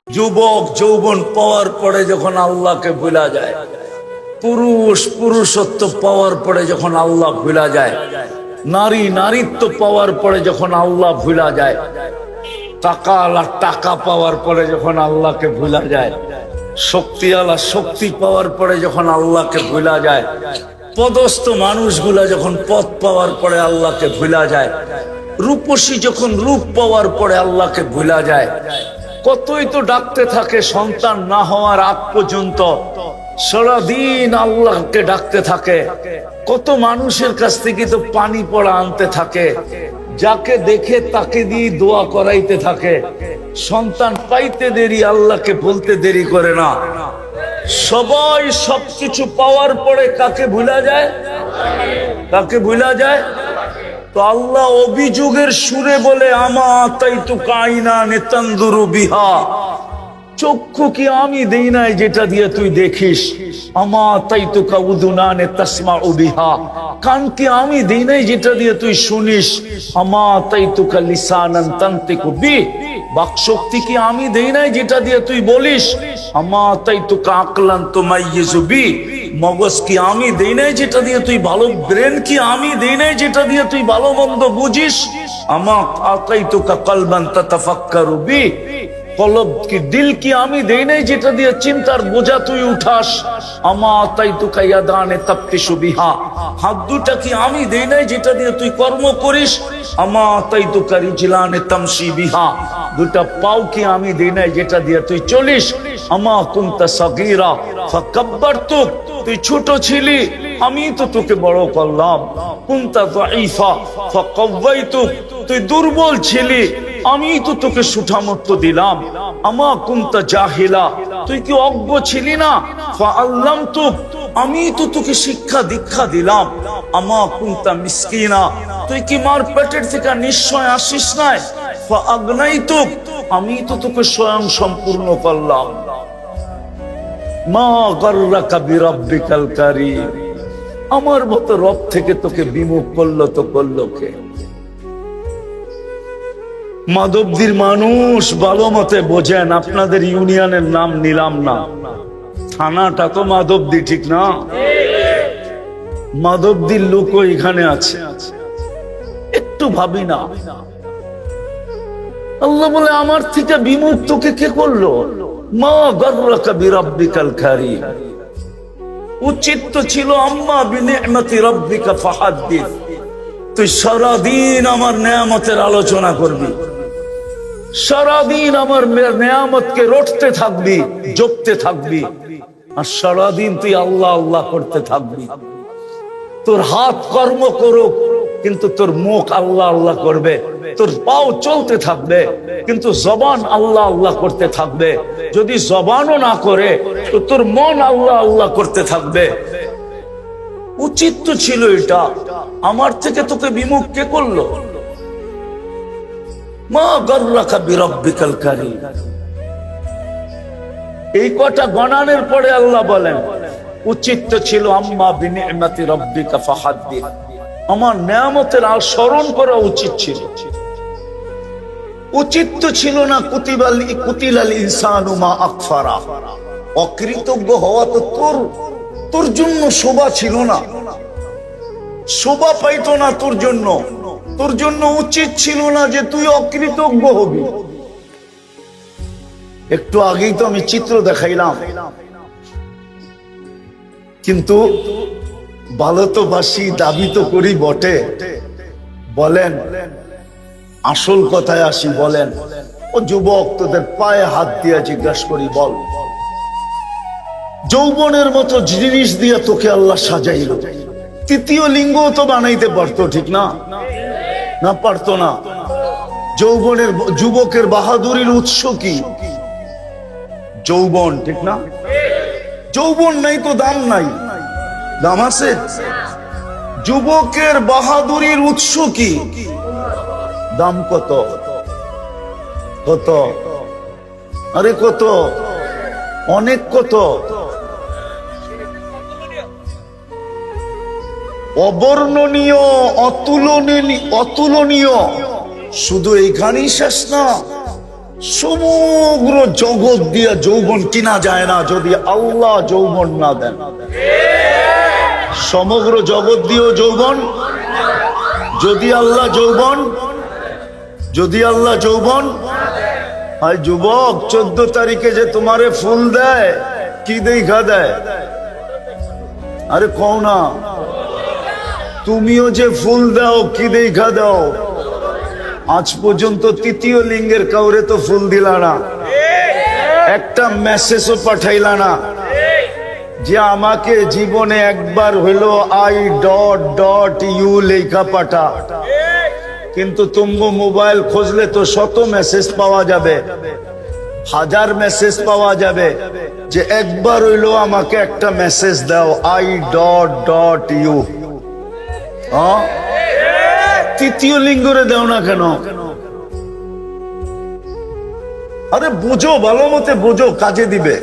যুবক যৌবন পাওয়ার পরে যখন আল্লাহকে ভুলা যায়, পুরুষত্ব পাওয়ার পরে যখন আল্লাহ ভুলা যায়, নারীত্ব পাওয়ার পরে যখন আল্লাহ ভুলা যায়, টাকা পাওয়ার পরে যখন আল্লাহকে ভুলা যায়, শক্তি পাওয়ার পরে যখন আল্লাহকে ভুলা যায়, পদস্থ মানুষগুলা যখন পদ পাওয়ার পরে আল্লাহকে ভুলা যায়, রূপসী যখন রূপ পাওয়ার পরে আল্লাহকে ভুলা যায়, কতই তো ডাকতে থাকে সন্তান না হওয়ার আগ পর্যন্ত, সারাদিন আল্লাহকে ডাকতে থাকে, কত মানুষের কাছ থেকে তো পানি পড়া আনতে থাকে, যাকে দেখে তাকে দিয়ে দোয়া করাইতে থাকে, সন্তান পাইতে দেরি আল্লাহকে বলতে দেরি করে না। সবাই সবকিছু পাওয়ার পরে কাকে ভুলা যায়? কাকে ভুলা যায়? তো আল্লাহ অভিযোগের সুরে বলে, আমা তাই তো কাইনা নেতান্দুরু বিহা, চক্ষু কি আমি দেই নাই যেটা দিয়ে তুই দেখিস? আমা তাই তো কাউদুনা নে তাসমা বিহা, কান কি আমি দেই নাই যেটা দিয়ে তুই শুনিস? আমা তাই তো লিসানান তানতিকু বি, বাকশক্তি কি আমি দেই নাই যেটা দিয়ে তুই বলিস? আমা তাই তো আকলান তুমাইয়িজু বি, মগজ কি আমি দেই নাই যেটা দিয়ে তুই ভালো, ব্রেন কি আমি দেই নাই যেটা দিয়ে তুই ভালো মন্দ বুঝিস? আমা আতাইতু কলবান তাতাফাক্কারু বি, কলব কি দিল কি আমি দেই নাই যেটা দিয়ে চিন্তার বোঝা তুই উঠাস? আমা আতাইতু ইয়াদানে তাফতিশু বিহা, হাত দুটা কি আমি দেই নাই যেটা দিয়ে তুই কর্ম করিস? আমা আতাইতু রিজলানে তামশি বিহা, দুটা পাও কি আমি দেই নাই যেটা দিয়ে তুই চলিস? আমা কুনতা সাগীরা ফাকাব্বারতুক, তুই ছোট ছিলি আমি তো তোকে বড় করলাম। কুনতা যায়ীফা ফাকাওয়াইতুক, তুই দুর্বল ছিলি আমি তো তোকে সুঠামত্ব দিলাম। আমা কুনতা জাহিলা, তুই কি অজ্ঞ ছিলি না? ফাআল্লামতুক, আমি তো তোকে শিক্ষা দীক্ষা দিলাম। আমা কুনতা মিসকিনা, তুই কি মার পেটের থেকে নিশ্চয় আসিস নাই? ফাআগনাইতুক, আমি তো তোকে স্বয়ং সম্পূর্ণ করলাম। মা গাররাকা বিরাব্বিকাল কারীম, আমার মতো রব থেকে তোকে বিমুখ করলো তো করলো কে? মাধবদীর মানুষ ভালো মতে বোঝেন, আপনাদের ইউনিয়নের নাম নিলাম না, থানাটা তো মাধবদী, ঠিক না? মাধবদীর লোকও এখানে আছে, একটু ভাবি না। আল্লাহ বলে, আমার থেকে বিমুখ তোকে কে করলো? মা গাররাকা বিরাব্বিকাল কারীম, উচিত তো ছিল আম্মা বিনি'মাতি রাব্বিকা ফাহাদ্দিস, তুই সারাদিন আমার নেয়ামতের আলোচনা করবি, সারাদিন আমার নেয়ামতকে রটতে থাকবি, জপতে থাকবি, আর সারাদিন তুই আল্লাহ আল্লাহ করতে থাকবি। তোর হাত কর্ম করুক কিন্তু তোর মুখ আল্লাহ আল্লাহ করবে, তোর পাও চলতে থাকবে কিন্তু জবান আল্লাহ আল্লাহ করতে থাকবে। যদি জবানও না করে তো তোর মন আল্লাহ আল্লাহ করতে থাকবে। উচিত তো ছিল এটা, আমার থেকে তোকে বিমুখ কে করলো? মা গাররাকা বিরাব্বিকাল কারীম, এই কটা গণানের পরে আল্লাহ বলেন, উচিত তো ছিল আম্মা বিনি'মাতি রাব্বিকা ফাহাদ্দিস, আমার নেয়ামতের আর স্মরণ করা উচিত ছিল। উচিত তো ছিল না কুতিলাল ইনসানু মা আকফারা, অকৃতজ্ঞ হওয়া তো তোর জন্য শোভা ছিল না, শোভা পাইতো না তোর জন্য উচিত ছিল না যে তুই অকৃতজ্ঞ হবি। একটু আগেই তো আমি চিত্র দেখাইলাম, কিন্তু ভালো তো বাসি, দাবি তো করি বটে। বলেন, আসল কথায় আসি, বলেন ও যুবক, তোদের পায়ে হাত দিয়ে জিজ্ঞাসা করি, বল যৌবনের মতো জিনিস দিয়ে তোকে আল্লাহ সাজাইল, তৃতীয় লিঙ্গ তো বানাইতে পারতো, ঠিক না? না পারতো না। যুবকের বাহাদুরির উৎস কি? যৌবন, ঠিক না? যৌবন নাই তো দাম নাই, দাম আছে? যুবকের বাহাদুরির উৎস কি? দাম কত? কত? আরে কত? অনেক কত? অবর্ণনীয়, অতুলনীয়। শুধু এইখানেই শেষ না, সমগ্র জগৎ দিয়া যৌবন কিনা যায় না যদি আল্লাহ যৌবন না দেন। সমগ্র জগৎ দিয়েও যৌবন, যদি আল্লাহ যৌবন, যদি আল্লাহ যৌবন। আর যুবক, 14 তারিখে যে তোমারে ফুল দেয়, কি দেখা দেয়? আরে কও না, তুমিও যে ফুল দাও কি দেখা দাও? আজ পর্যন্ত তৃতীয় লিঙ্গের কাউরে তো ফুল দিলা না, একটা মেসেজও পাঠাইলা না যে আমাকে জীবনে একবার হইলো I.U লেখা পাঠা। কিন্তু তুমি মোবাইল খুঁজলে তো শত মেসেজ পাওয়া যাবে, হাজার মেসেজ পাওয়া যাবে, যে একবার হইলো আমাকে একটা মেসেজ দাও I.U। তৃতীয় লিঙ্গরে দাও না কেন? আরে বুঝো, ভালো মতে বুঝো, কাজে দিবে।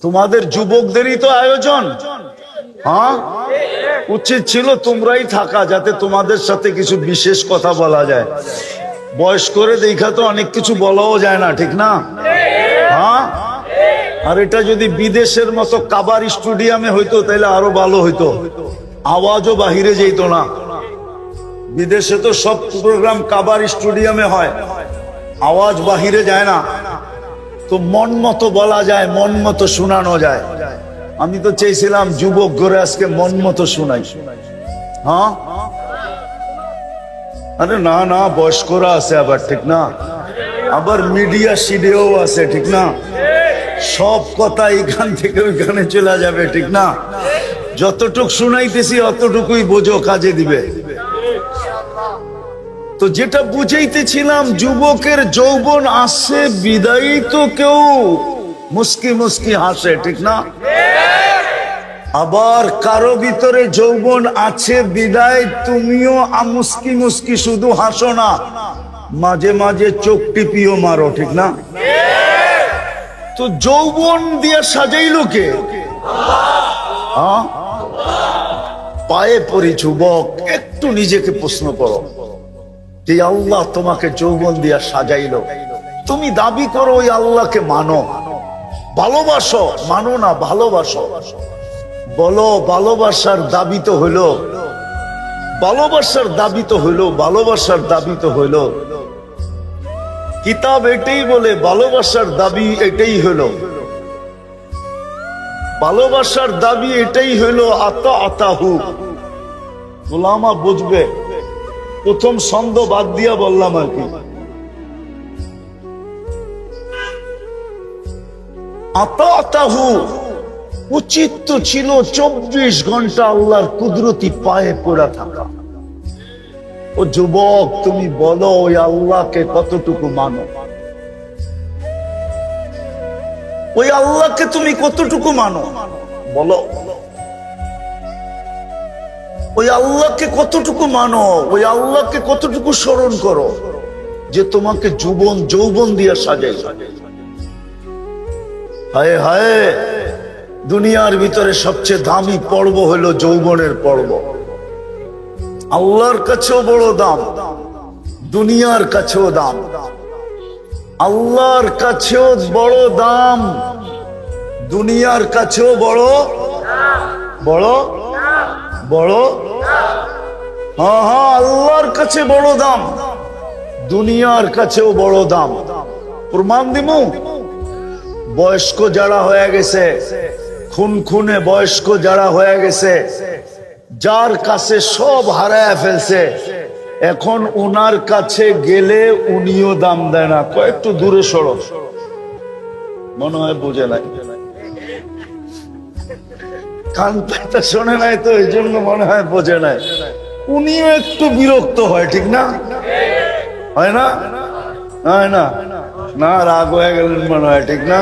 তোমাদের যুবকদেরই তো আয়োজন। হ্যাঁ, উচিত ছিল তোমরাই থাকা, যাতে তোমাদের সাথে কিছু বিশেষ কথা বলা যায়। বয়স করে দেখা তো অনেক কিছু বলাও যায় না, ঠিক না? হ্যাঁ, আর এটা যদি বিদেশের মতো কাবার স্টেডিয়ামে হইতো তাহলে আরো ভালো হইতো, আওয়াজও বাহিরে যেত না। বিদেশে তো সব প্রোগ্রাম কাবার স্টেডিয়ামে হয়, আওয়াজ বাহিরে যায় না, তো মন মতো বলা যায়, মন মতো শোনানো যায়। আমি তো চেয়েছিলাম যুবক ঘরে আজকে মন মতো শোনাই। হ্যাঁ, আরে না না, বয়স্করা আছে আবার, ঠিক না? আবার মিডিয়া সিডিও আছে, ঠিক না? সব কথা এখান থেকে ওইখানে চলে যাবে, ঠিক না? যতটুক শুনাইতেছি অতটুকুই বোঝো, কাজে দিবে। তো যেটা বুঝাইতেছিলাম, যুবকের যৌবন আসছে বিদায়ী তো কেউ মুস্কি মুস্কি হাসে, ঠিক না? আবার কারো ভিতরে যৌবন আছে বিদায় তুমিও মুস্কি মুস্কি শুধু হাসো না, মাঝে মাঝে চোখ টিপিও মারো, ঠিক না? তো যৌবন দিয়ে সাজাইলো কে? পায়ে পড়ি যুবক, একটু নিজেকে প্রশ্ন করো যে আল্লাহ তোমাকে যৌবন দিয়া সাজাইলো, তুমি দাবি করো ওই আল্লাহকে মানো, ভালোবাসো, মানো না ভালোবাসো। বলো ভালোবাসার দাবি তো হইলো, ভালোবাসার দাবি তো হইলো, ভালোবাসার দাবি তো হইলো। কিতাব এটাই বলে ভালোবাসার দাবি এটাই হইলো, ভালোবাসার দাবি এটাই হইলো আতাহু। গোলামা বুঝবে, প্রথম ছন্দ বাদ দিয়া বললাম আর কি। আতাহু উচিত তো ছিল 24 ঘন্টা আল্লাহর কুদরতি পায়ে পড়া থাকা। ও যুবক, তুমি বলো ওই আল্লাহকে কতটুকু মানো? ওই আল্লাহকে তুমি কতটুকু মানো বলো? ওই আল্লাহকে কতটুকু মানো? ওই আল্লাহকে কতটুকু স্মরণ করো যে তোমাকে যৌবন দিয়ে সাজাই? হায় হায়, দুনিয়ার ভিতরে সবচেয়ে দামি পর্ব হলো যৌবনের পর্ব। আল্লাহর কাছেও বড় দাম, দুনিয়ার কাছেও দাম। আল্লাহর কাছেও বড় দাম, দুনিয়ার কাছেও বড় বড় বড়। হ্যাঁ হ্যাঁ, আল্লাহর কাছে বড় দাম, দুনিয়ার কাছেও বড় দাম। প্রমাণ দিমু, বয়স্ক যারা হয়ে গেছে, খুনে বয়স্ক যারা হয়ে গেছে, যার কাছে সব হারায় ফেলছে, এখন উনার কাছে গেলে উনিও দাম দেয় না। কয়েকটু দূরে সরো, মনে হয় বোঝে নাই, কান পাইতে শোনে নাই, তো এই জন্য মনে হয় বোঝে নাই। উনিও একটু বিরক্ত হয়, ঠিক না? হয় না? হয় না? না, রাগ হয়ে গেলেন মনে হয়, ঠিক না?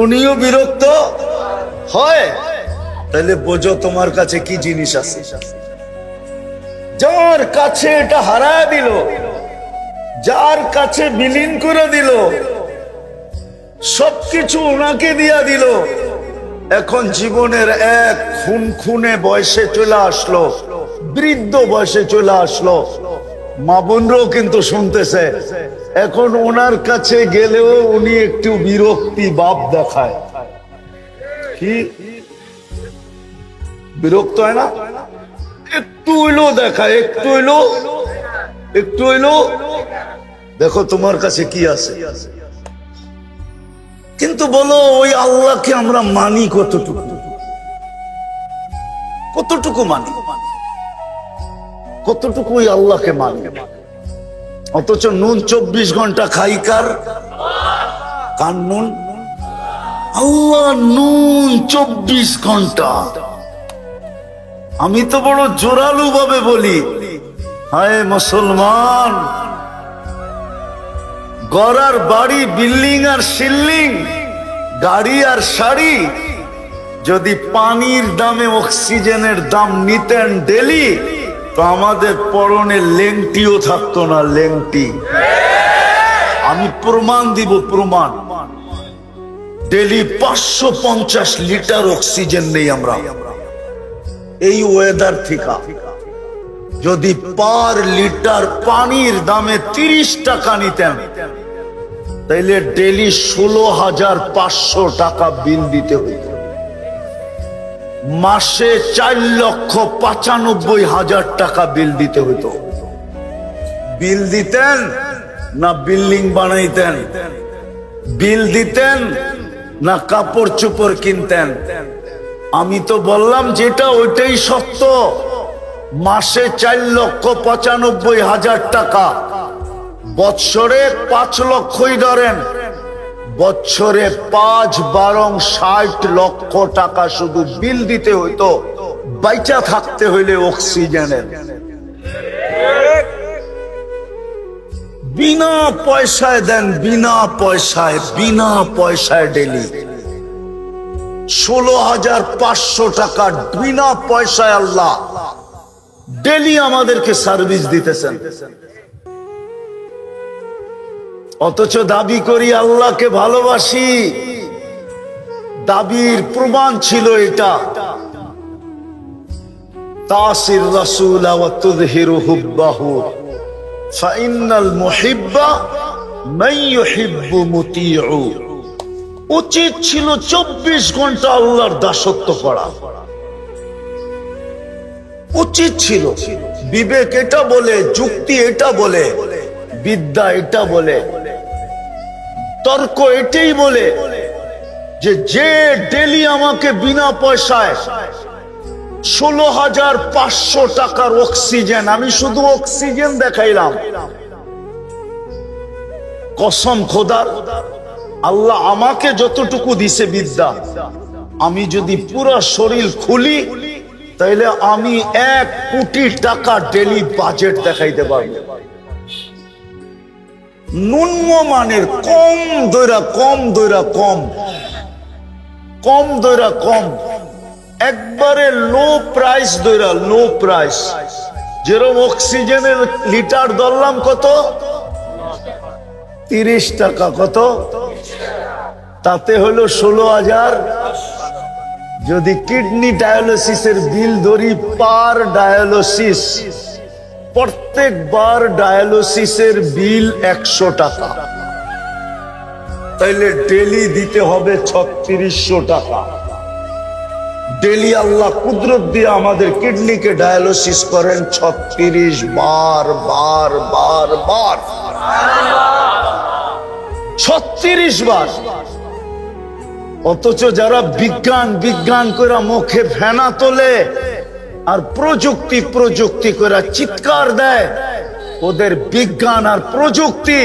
উনিও বিরক্ত হয়। তাহলে বোঝো তোমার কাছে কি জিনিস আছে। যার কাছে এটা হারায় দিল, যার কাছে বিলীন করে দিল, সবকিছু ওনাকে দিয়া দিল, এখন জীবনের এক খুনে বয়সে চলে আসলো, বৃদ্ধ বয়সে চলে আসলো। মা বোনরাও কিন্তু শুনতেছে, এখন ওনার কাছে গেলেও উনি একটু বিরক্তি ভাব দেখায়। কি বিরক্ত হয় না? একটু হইলো দেখায়, একটু হইলো দেখো তোমার কাছে কি আছে। কিন্তু বলো ওই আল্লাহকে আমরা মানি কতটুকু? কতটুকু মানি? কতটুকু ওই আল্লাহকে মানি? অথচ নুন 24 ঘন্টা খাই কার নুন? আল্লাহ নুন 24 ঘন্টা। আমি তো বড় জোরালু ভাবে বলি, হায় মুসলমান, গড়ার বাড়ি, বিল্ডিং আর শিল্ডিং, গাড়ি আর শাড়ি, যদি পানির দামে অক্সিজেনের দাম নিতেন ডেলি, তো আমাদের পরনে লেংটিও থাকতো না। লেংটি আমি প্রমাণ দিব, প্রমাণ। ডেলি 550 লিটার অক্সিজেন নেই আমরা এই ওয়েদার থেকে। যদি পার লিটার পানির দামে 30 টাকা নিতেন, তাইলে ডেলি 16,500 টাকা বিল দিতে হইত। মাসে 4,95,000 টাকা বিল দিতে হইত। বিল দিতেন না বিল্ডিং বানাইতেন? বিল দিতেন না কাপড় চোপড় কিনতেন? আমি তো বললাম যেটা ওইটাই সত্য। মাসে 4,95,000 টাকা, বৎসরে 5 লক্ষই ধরেন, বৎসরে 5-12 60 লক্ষ টাকা শুধু বিল দিতে হইতো বাইচা থাকতে হইলে অক্সিজেনের। বিনা পয়সায় দেন, বিনা পয়সায় ডেলি 16,500 টাকা বিনা পয়সায় আল্লাহ ডেলি আমাদেরকে সার্ভিস দিতেছেন। অথচ দাবি করি আল্লাহকে ভালোবাসি। দাবির প্রমাণ ছিল এটা, তাসির রাসূল ওয়া তুযহিরু হুব্বাহু ফাইন্নাল মুহিব্বা মান ইউহিব্বু মুতিউ। উচিত ছিল 24 ঘন্টা আল্লাহর দাসত্ব করা, উচিত ছিল। বিবেক এটা বলে, যুক্তি এটা বলে, বিদ্যা এটা বলে, তর্ক এটাই বলে যে যে ডেলি আমাকে বিনা পয়সায় 16,500 টাকার অক্সিজেন, আমি শুধু অক্সিজেন দেখাইলাম, কসম খোদার, আল্লাহ আমাকে যতটুকু দিছে বিদ্যা, আমি যদি পুরো শরীর খুলি তাইলে আমি 1 কোটি টাকা ডেলি বাজেট দেখাইতে পারবো। নিম্নমানের, কম দইরা কম, একবারে লো প্রাইস দইরা, লো প্রাইস। যেরকম অক্সিজেনের লিটার ধরলাম কত? 30 টাকা। কত? তাতে হলো 16,000। যদি কিডনি ডায়ালিসিসের বিল ধরি, পার ডায়ালিসিস, প্রত্যেকবার ডায়ালিসিসের বিল 100 টাকা, তাইলে ডেলি দিতে হবে 3600 টাকা। ডেলি আল্লাহ কুদরত দিয়ে আমাদের কিডনিকে ডায়ালিসিস করেন 36 বার 36 বার। অথচ যারা বিজ্ঞান করে মুখে ফেনা তোলে আর প্রযুক্তি করে চিৎকার দেয়, ওদের বিজ্ঞান আর প্রযুক্তি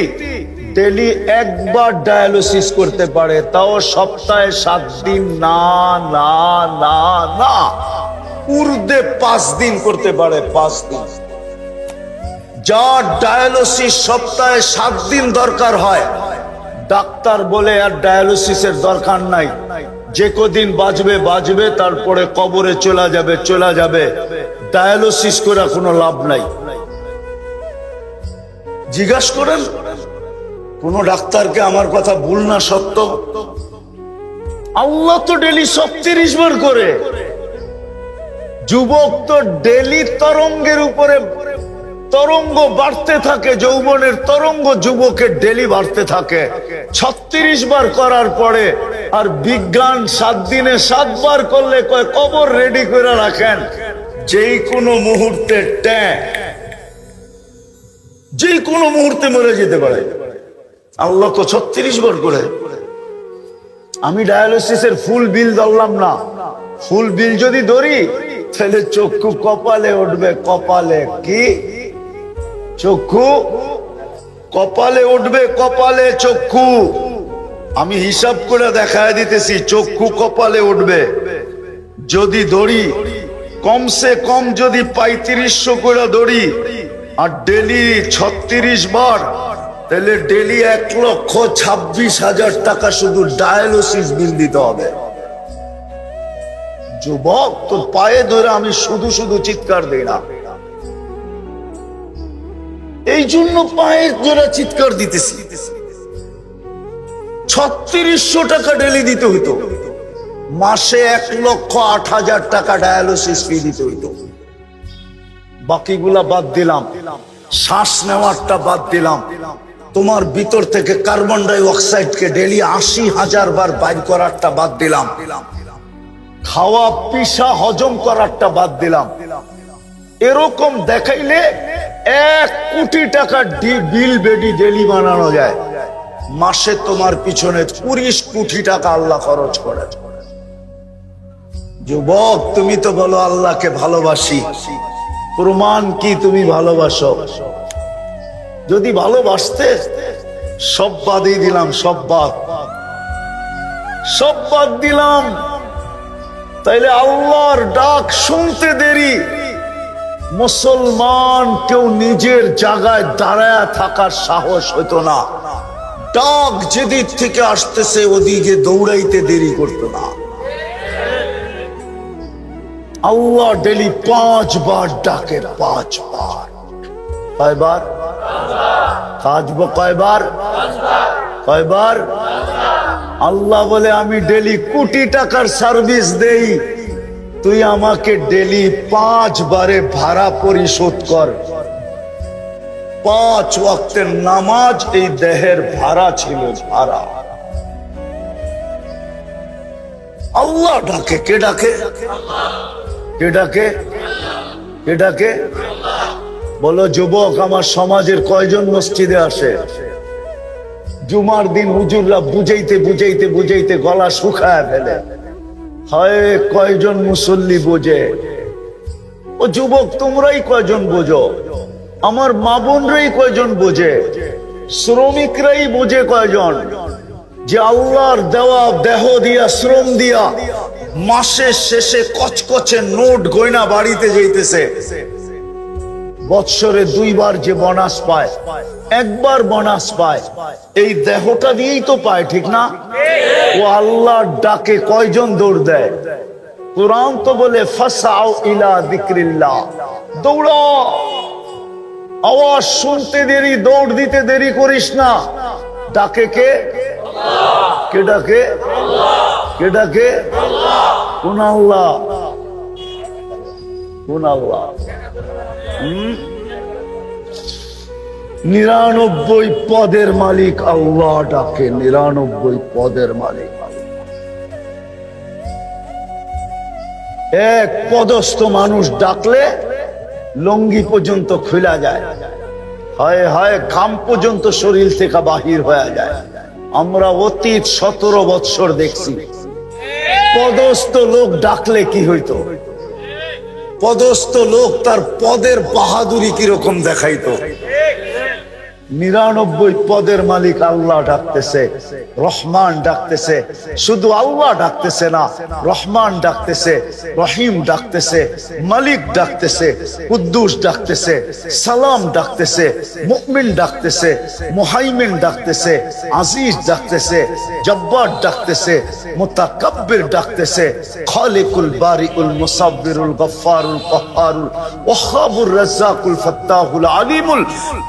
ডেলি একবার ডায়ালিসিস করতে পারে, তাও সপ্তাহে 7 দিন না, উর্দে 5 দিন করতে পারে, 5 দিন। যার ডায়ালিসিস সপ্তাহে 7 দিন দরকার হয়, ডাক্তার বলে আর ডায়ালিসিসের দরকার নাই, যে কদিন বাঁচবে, তারপরে কবরে চলে যাবে, ডায়ালিসিস করে কোনো লাভ নাই। জিজ্ঞাসা করেন কোন ডাক্তারকে, আমার কথা ভুল না সত্য? আল্লাহ তো ডেলি 36 বার করে। যুবক তো ডেলি তরঙ্গের উপরে তরঙ্গ বাড়তে থাকে, যৌবনের তরঙ্গ যুবকের ডেলি বাড়তে থাকে। 36 বার করার পরে আর বিজ্ঞান 7 দিনে 7 বার করলে কয় কবর রেডি করে রাখেন, যেই কোনো মুহূর্তে যেই কোনো মুহূর্তে মরে যেতে পারে। আল্লাহ তো 36 বার করে। আমি ডায়ালিসিসের ফুল বিল ধরলাম না, ফুল বিল যদি ধরি তাহলে চক্ষু কপালে উঠবে। কপালে কি? চক্ষু কপালে উঠবে, কপালে চক্ষু। আমি হিসাব করে দেখায় দিতেছি, চক্ষু কপালে উঠবে যদি ধরি। কমসে কম যদি 3500 করে ধরি আর ডেলি 36 বার, তাহলে ডেলি 1,26,000 টাকা শুধু ডায়ালিসিস বিল দিতে হবে। যুবক, তোর পায়ে ধরে আমি শুধু শুধু চিৎকার দিই না, এই জন্য পায়ে ধরে চিৎকার দিতেছি। 3600 টাকা ডেলি দিতে হইতো, মাসে 1,08,000 টাকা ডায়ালিসিস ফি দিতে হইতো। বাকিগুলা বাদ দিলাম, শ্বাস নেওয়ারটা বাদ দিলাম, তোমার ভিতর থেকে কার্বন ডাই অক্সাইডকে ডেলি 80,000 বার বাইর করারটা বাদ দিলাম, খাওয়া পিসা হজম করারটা বাদ দিলাম। এরকম দেখাইলে 1 কোটি টাকা বিল বেডি ডেলি বানানো যায়। মাসে তোমার পিছনে 20 কোটি টাকা আল্লাহ খরচ করে। যুবক, তুমি তো বলো আল্লাহকে ভালোবাসি, প্রমাণ কি তুমি ভালোবাসো? যদি ভালোবাসতে সব বাদই দিলাম, সব বাদ দিলাম, তাইলে আল্লাহর ডাক শুনতে দেরি। মুসলমান কেউ নিজের জায়গায় দাঁড়ায় থাকার সাহস হতো না, ডাক যেদিক থেকে আসতেছে ওদিকে দৌড়াইতে দেরি করতো না। আল্লাহ ডেলি 5 বার ডাকে, 5 বার। কয়বার কাজব? কয়বার? কয়বার? আল্লাহ বলে আমি ডেলি কোটি টাকার সার্ভিস দেই, তুই আমাকে ডেলি 5 বারে ভাড়া পরিশোধ কর। 5 ওয়াক্তের নামাজ এই দেহের ভাড়া ছিল, ভাড়া। আল্লাহ ডাকে। কে ডাকে? কে ডাকে? কে ডাকে? বলো যুবক, আমার সমাজের কয়জন মসজিদে আসে? জুমার দিন হুজুররা বুঝাইতে গলা শুকায় ফেলে। হয় কয়জন মুসল্লি বোঝে? ও যুবক, তোমরাই কয়জন বোঝো? আমার মা বোনরাই কয়জন বোঝে? শ্রমিকরাই বোঝে কয়জন যে আল্লাহর দেওয়া দেহ দিয়া, শ্রম দিয়া মাসের শেষে কচকচে নোট গয়না বাড়িতে যাইতেছে। বৎসরে 2 বার যে বোনাস পায়, 1 বার বোনাস পায়, এই দেহটা দিয়েই তো পায়, ঠিক না? ও আল্লাহর ডাকে কয়জন দৌড় দেয়? কুরআন তো বলে ফাসাউ ইলা যিকরিল্লাহ, দৌড়া। আওয়াজ শুনতে দেরি, দৌড় দিতে দেরি করিস না। ডাকে কে? কে ডাকে? কে ডাকে? কোন আল্লাহ? কোন আল্লাহ? 99 পদের মালিক আল্লাহ ডাকে। 99 পদের মালিক। এক পদস্থ মানুষ ডাকলে লঙ্গি পর্যন্ত খুলা যায়, হয় হয় ঘাম পর্যন্ত শরীর থেকে বাহির হয়ে যায়। আমরা অতীত 17 বৎসর দেখছি, পদস্থ লোক ডাকলে কি হইতো? পদস্থ লোক তার পদের বাহাদুরি কিরকম দেখাইতো। 99 পদের মালিক আল্লাহ ডাকতেছে, রহমান ডাকতেছে। শুধু আল্লাহ ডাকতেছে না, রহমান ডাকতেছে, রহিম ডাকতেছে, মালিক ডাকতেছে, কুদ্দুস ডাকতেছে, সালাম ডাকতেছে, মুমিন ডাকতেছে, মুহাইমিন ডাকতেছে, আজিজ ডাকতেছে, জব্বার ডাকতেছে, মুতাকাব্বির ডাকতেছে, খালিকুল বারিউল মুসাব্বিরুল গফফারুল কহ্হারুল ওয়াহ্হাবুর রাজ্জাকুল ফাত্তাহুল আলিমুল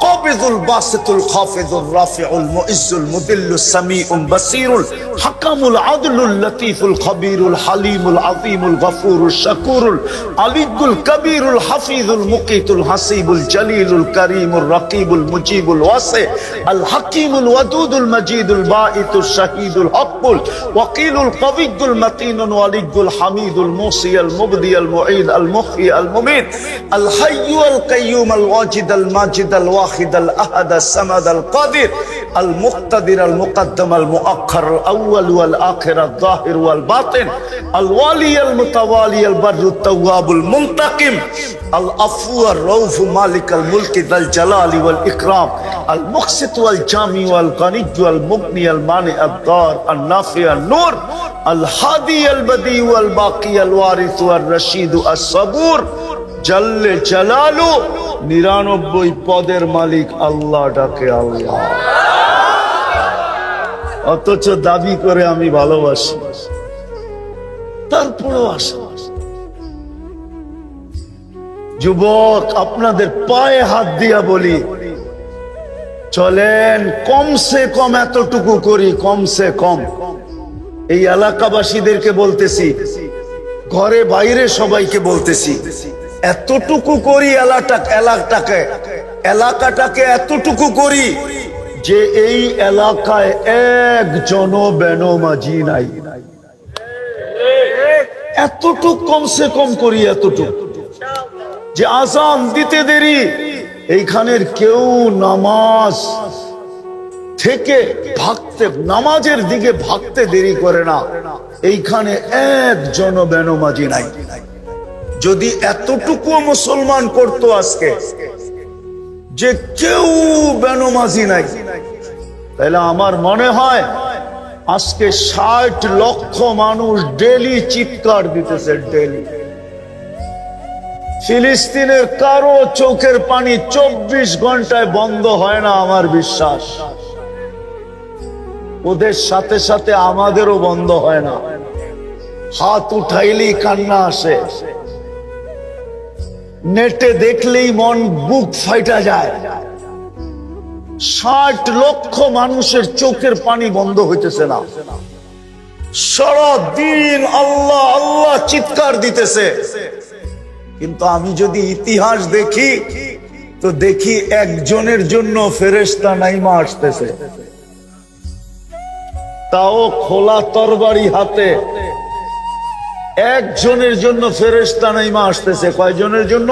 কাবিজুল বাস বাসিতুল খাফিদুর রাফিউল মুইজ্জুল মুদিল্লুস সামিউল বাসীরুল হাকামুল আদলুল লতীফুল খবীরুল হালিমুল আযীমুল গফুরুল শাকুরুল আলিয়ুল কবীরুল হাফিজুল মুকিতুল হাসিবুল জলিলুল করিমুর রকিবুল মুজিবুল ওয়াসি আল হাকিমুল ওয়াদুদুল মজিদুল বাঈতুশ শাহীদুল হকুল ওয়াকিলুল কবিয়্যুল মতিনুল ওয়ালিয়ুল হামিদুল মুসিয়াল মুবদিয়াল মুঈদ আল মুহয়ি আল মুমীত আল হাইয়্যু আল কাইয়্যুম আল ওয়াজিদ আল মাজিদ আল ওয়াহিদ আল আহাদ আস সামাদ আল কাদির আল মুক্তাদির আল মুকদ্দম আল মুআখ্খার আল আউয়াল ওয়াল আখির আল যাহির ওয়াল বাতিন আল ওয়ালি আল মুতাওয়ালি আল বাররুত তাওয়াবুল মুনতাকিম আল আফু আর রউফ মালিক আল মুলক যাল জালালি ওয়াল ইকরাম আল মুকসিত ওয়াল জামি ওয়াল গনিয় ওয়াল মুগনি আল মানি আদ দার আল নাফি আল নূর আল হাদি আল বদি ওয়াল বাকি আল ওয়ারিস ওয়াল রশিদ আস সাবুর জাল্লে জালালু 99 পদের মালিক আল্লাহ ডাকে আল্লাহ, অথচ দাবি করে আমি ভালোবাসি, তারপরেও আসে। যুবক, আপনাদের পায়ে হাত দিয়া বলি, চলেন কমসে কম এতটুকু করি, কমসে কম। এই এলাকাবাসীদেরকে বলতেছি, ঘরে বাইরে সবাইকে বলতেছি, এতটুকু করি এলাকাটাকে এতটুকু করি যে এই এলাকায় একজনও বেনমাজি নাই। এতটুক কমসে কম করি, এতটুক যে আযান দিতে দেরি, এইখানের কেউ নামাজ থেকে ভাগতে, নামাজের দিকে ভাগতে দেরি করে না, এইখানে একজনও বেনমাজি নাই। যদি এতটুকু মুসলমান করত আজকে যে কেউ বেনমাজি নাই, তাহলে আমার মনে হয় আজকে 60 লক্ষ মানুষ ডেলি চিৎকার দিতেছে, ডেলি। ফিলিস্তিনের কারো চোখের পানি 24 ঘন্টায় বন্ধ হয় না, আমার বিশ্বাস। ওদের সাথে সাথে আমাদেরও বন্ধ হয় না। হাত উঠাইলেই কান্না আসে, নেটে দেখলেই মন বুক ফাইটা যায়। 60 লক্ষ মানুষের চোখের পানি বন্ধ হইতেছে না, সারা দিন আল্লাহ আল্লাহ চিৎকার দিতেছে। কিন্তু আমি যদি ইতিহাস দেখি তো দেখি একজনের জন্য ফেরেশতা নাইমা আসতেছে, তাও খোলা তরবারি হাতে। একজনের জন্য ফেরেশতা নাইমা আসতেছে। কয়জনের জন্য?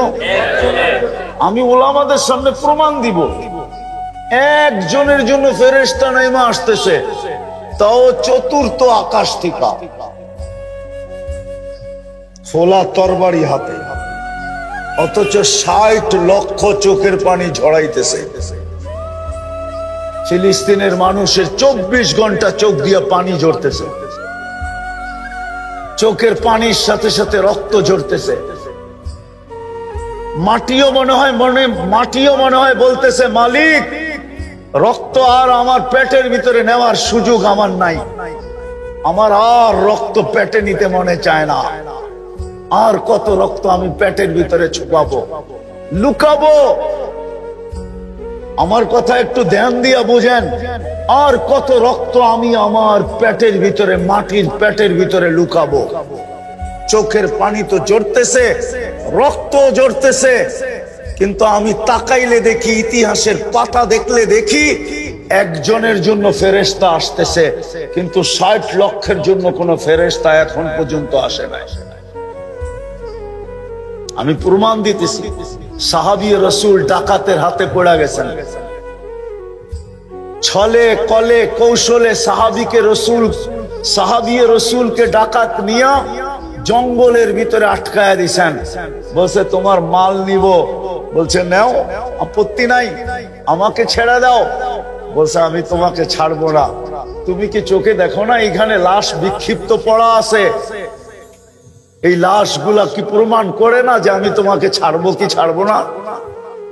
আমি উলামাদের সামনে প্রমাণ দিব, একজনের জন্য ফেরেশতা নাইমা আসতেছে, তাও চতুর্থ আকাশ থেকে, খোলা তরবারি হাতে, অথচ 60 লক্ষ চোখের পানি ঝরাইতেছে। ফিলিস্তিনের মানুষের 24 ঘন্টা চোখ দিয়ে পানি ঝরতেছে, চোখের পানির সাথে সাথে রক্ত ঝরতেছে। মাটিও মনে হয় বলতেছে, মালিক, রক্ত আর আমার পেটের ভিতরে নেওয়ার সুযোগ আমার নাই, আমার আর রক্ত পেটে নিতে মনে চায় না। আর কত রক্ত আমি পেটের ভিতরে ছুপাবো, লুকাবো? আমার কথা একটু ধ্যান দিয়া বুঝেন। আর কত রক্ত আমি আমার পেটের ভিতরে, মাটির পেটের ভিতরে লুকাবো? চোখের পানি তো ঝরতেছে, রক্ত ঝরতেছে, কিন্তু আমি তাকাইলে দেখি, ইতিহাসের পাতা দেখলে দেখি, একজনের জন্য ফেরেশতা আসতেছে, কিন্তু 60 লক্ষের জন্য কোন ফেরেশতা এখন পর্যন্ত আসে নাই। আমি প্রমাণ দিতেছি। সাহাবী রাসূল ডাকাতের হাতে পড়ে গেছেন, ছলে কলে কৌশলে সাহাবী রাসূলকে ডাকাত নিয়া জঙ্গলের ভিতরে আটকায়া দিছেন। বলছে, তোমার মাল নিব। বলছে, নাও, আপত্তি নাই, আমাকে ছেড়ে দাও। বলছে, আমি তোমাকে ছাড়বো না। তুমি কি চোখে দেখো না এখানে লাশ বিক্ষিপ্ত পড়া আছে? এই লাশগুলা কি প্রমাণ করে না যে আমি তোমাকে ছাড়বো কি ছাড়বো না?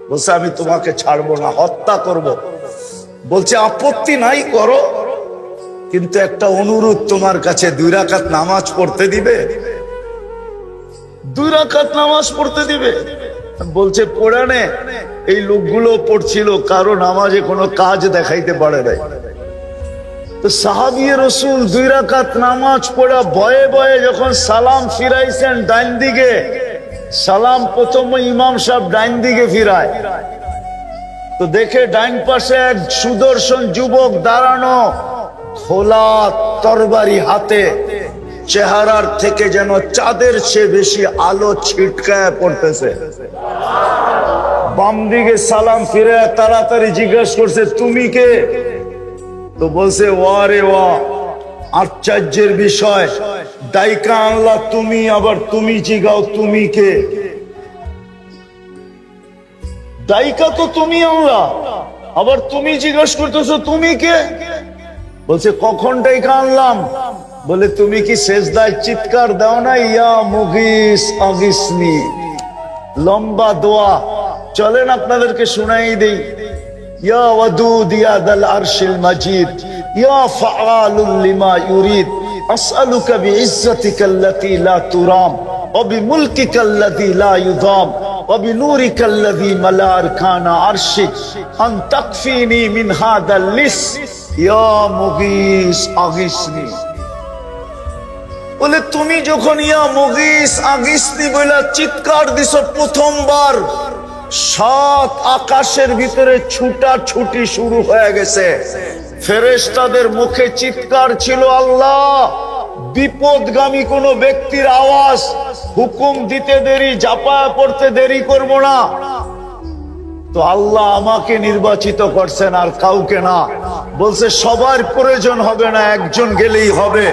বলছে, আমি তোমাকে ছাড়বো না, হত্যা করব। বলছে, আপত্তি নাই, করো, কিন্তু একটা অনুরোধ তোমার কাছে, 2 রাকাত নামাজ পড়তে দিবে? 2 রাকাত নামাজ পড়তে দিবে? বলছে, পড়ে নে। এই লোকগুলো পড়ছিল, কারণ নামাজে কোনো কাজ দেখাইতে পারে নাই। তো সাহাবী রাসূল 2 রাকাত নামাজ পড়া ভয়ে ভয়ে যখন সালাম ফিরাইছেন ডাইন দিকে, সালাম প্রথমে ইমাম সাহেব ডাইন দিকে ফিরায়, তো দেখে ডাইন পাশে এক সুদর্শন যুবক দাঁড়ানো, খোলা তরবারি হাতে, চেহারার থেকে যেন চাঁদের চেয়ে বেশি আলো ছিটকায় পড়তেছে। বাম দিকে সালাম ফিরে তাড়াতাড়ি জিজ্ঞাসা করছে, তুমি কে? তো বলছে, ওয়া রে ওয়া, আশ্চর্যের বিষয়, ডাইকা আল্লাহ তুমি, আবার তুমি জিগাও তুমি কে? ডাইকা তো তুমি আল্লাহ, আবার তুমি জিজ্ঞাসা করতেছো তুমি কে? বলছে, কখন ডাইকা আনলাম? বলে, তুমি কি সেজদায় চিৎকার দাও না, ইয়া মুগিস আগিসনি? লম্বা দোয়া, চলেন আপনাদেরকে শুনাই দেই। ইয়া ওয়াদুদ ইয়া দাল আরশিল মাজিদ ইয়া ফাআলুল লিমা ইউরিদ আসআলুকা বিইজ্জাতিকাল্লাতী লা তুরাম ওয়া বিমুলকিকাল্লাযী লা ইউদাম ওয়া বিনূরিকাল্লাযী মালা আরকানা আরশিক আন তাকফিনি মিন হাদাল লিস ইয়া মুগিস আগিসনি। বলে, তুমি যখন ইয়া মুগিস আগিসনি বলে চিৎকার দিছো প্রথমবার, 7 আকাশের ভিতরে ছুটাছুটি শুরু হয়ে গেছে। ফেরেশতাদের মুখে চিৎকার ছিল, আল্লাহ বিপদগামী কোন ব্যক্তির আওয়াজ, হুকুম দিতে দেরি, ঝাঁপায় পড়তে দেরি করব না। তো আল্লাহ আমাকে নির্বাচিত করছেন, আর কাউকে না। বলছে, সবার প্রয়োজন হবে না, একজন গেলেই হবে।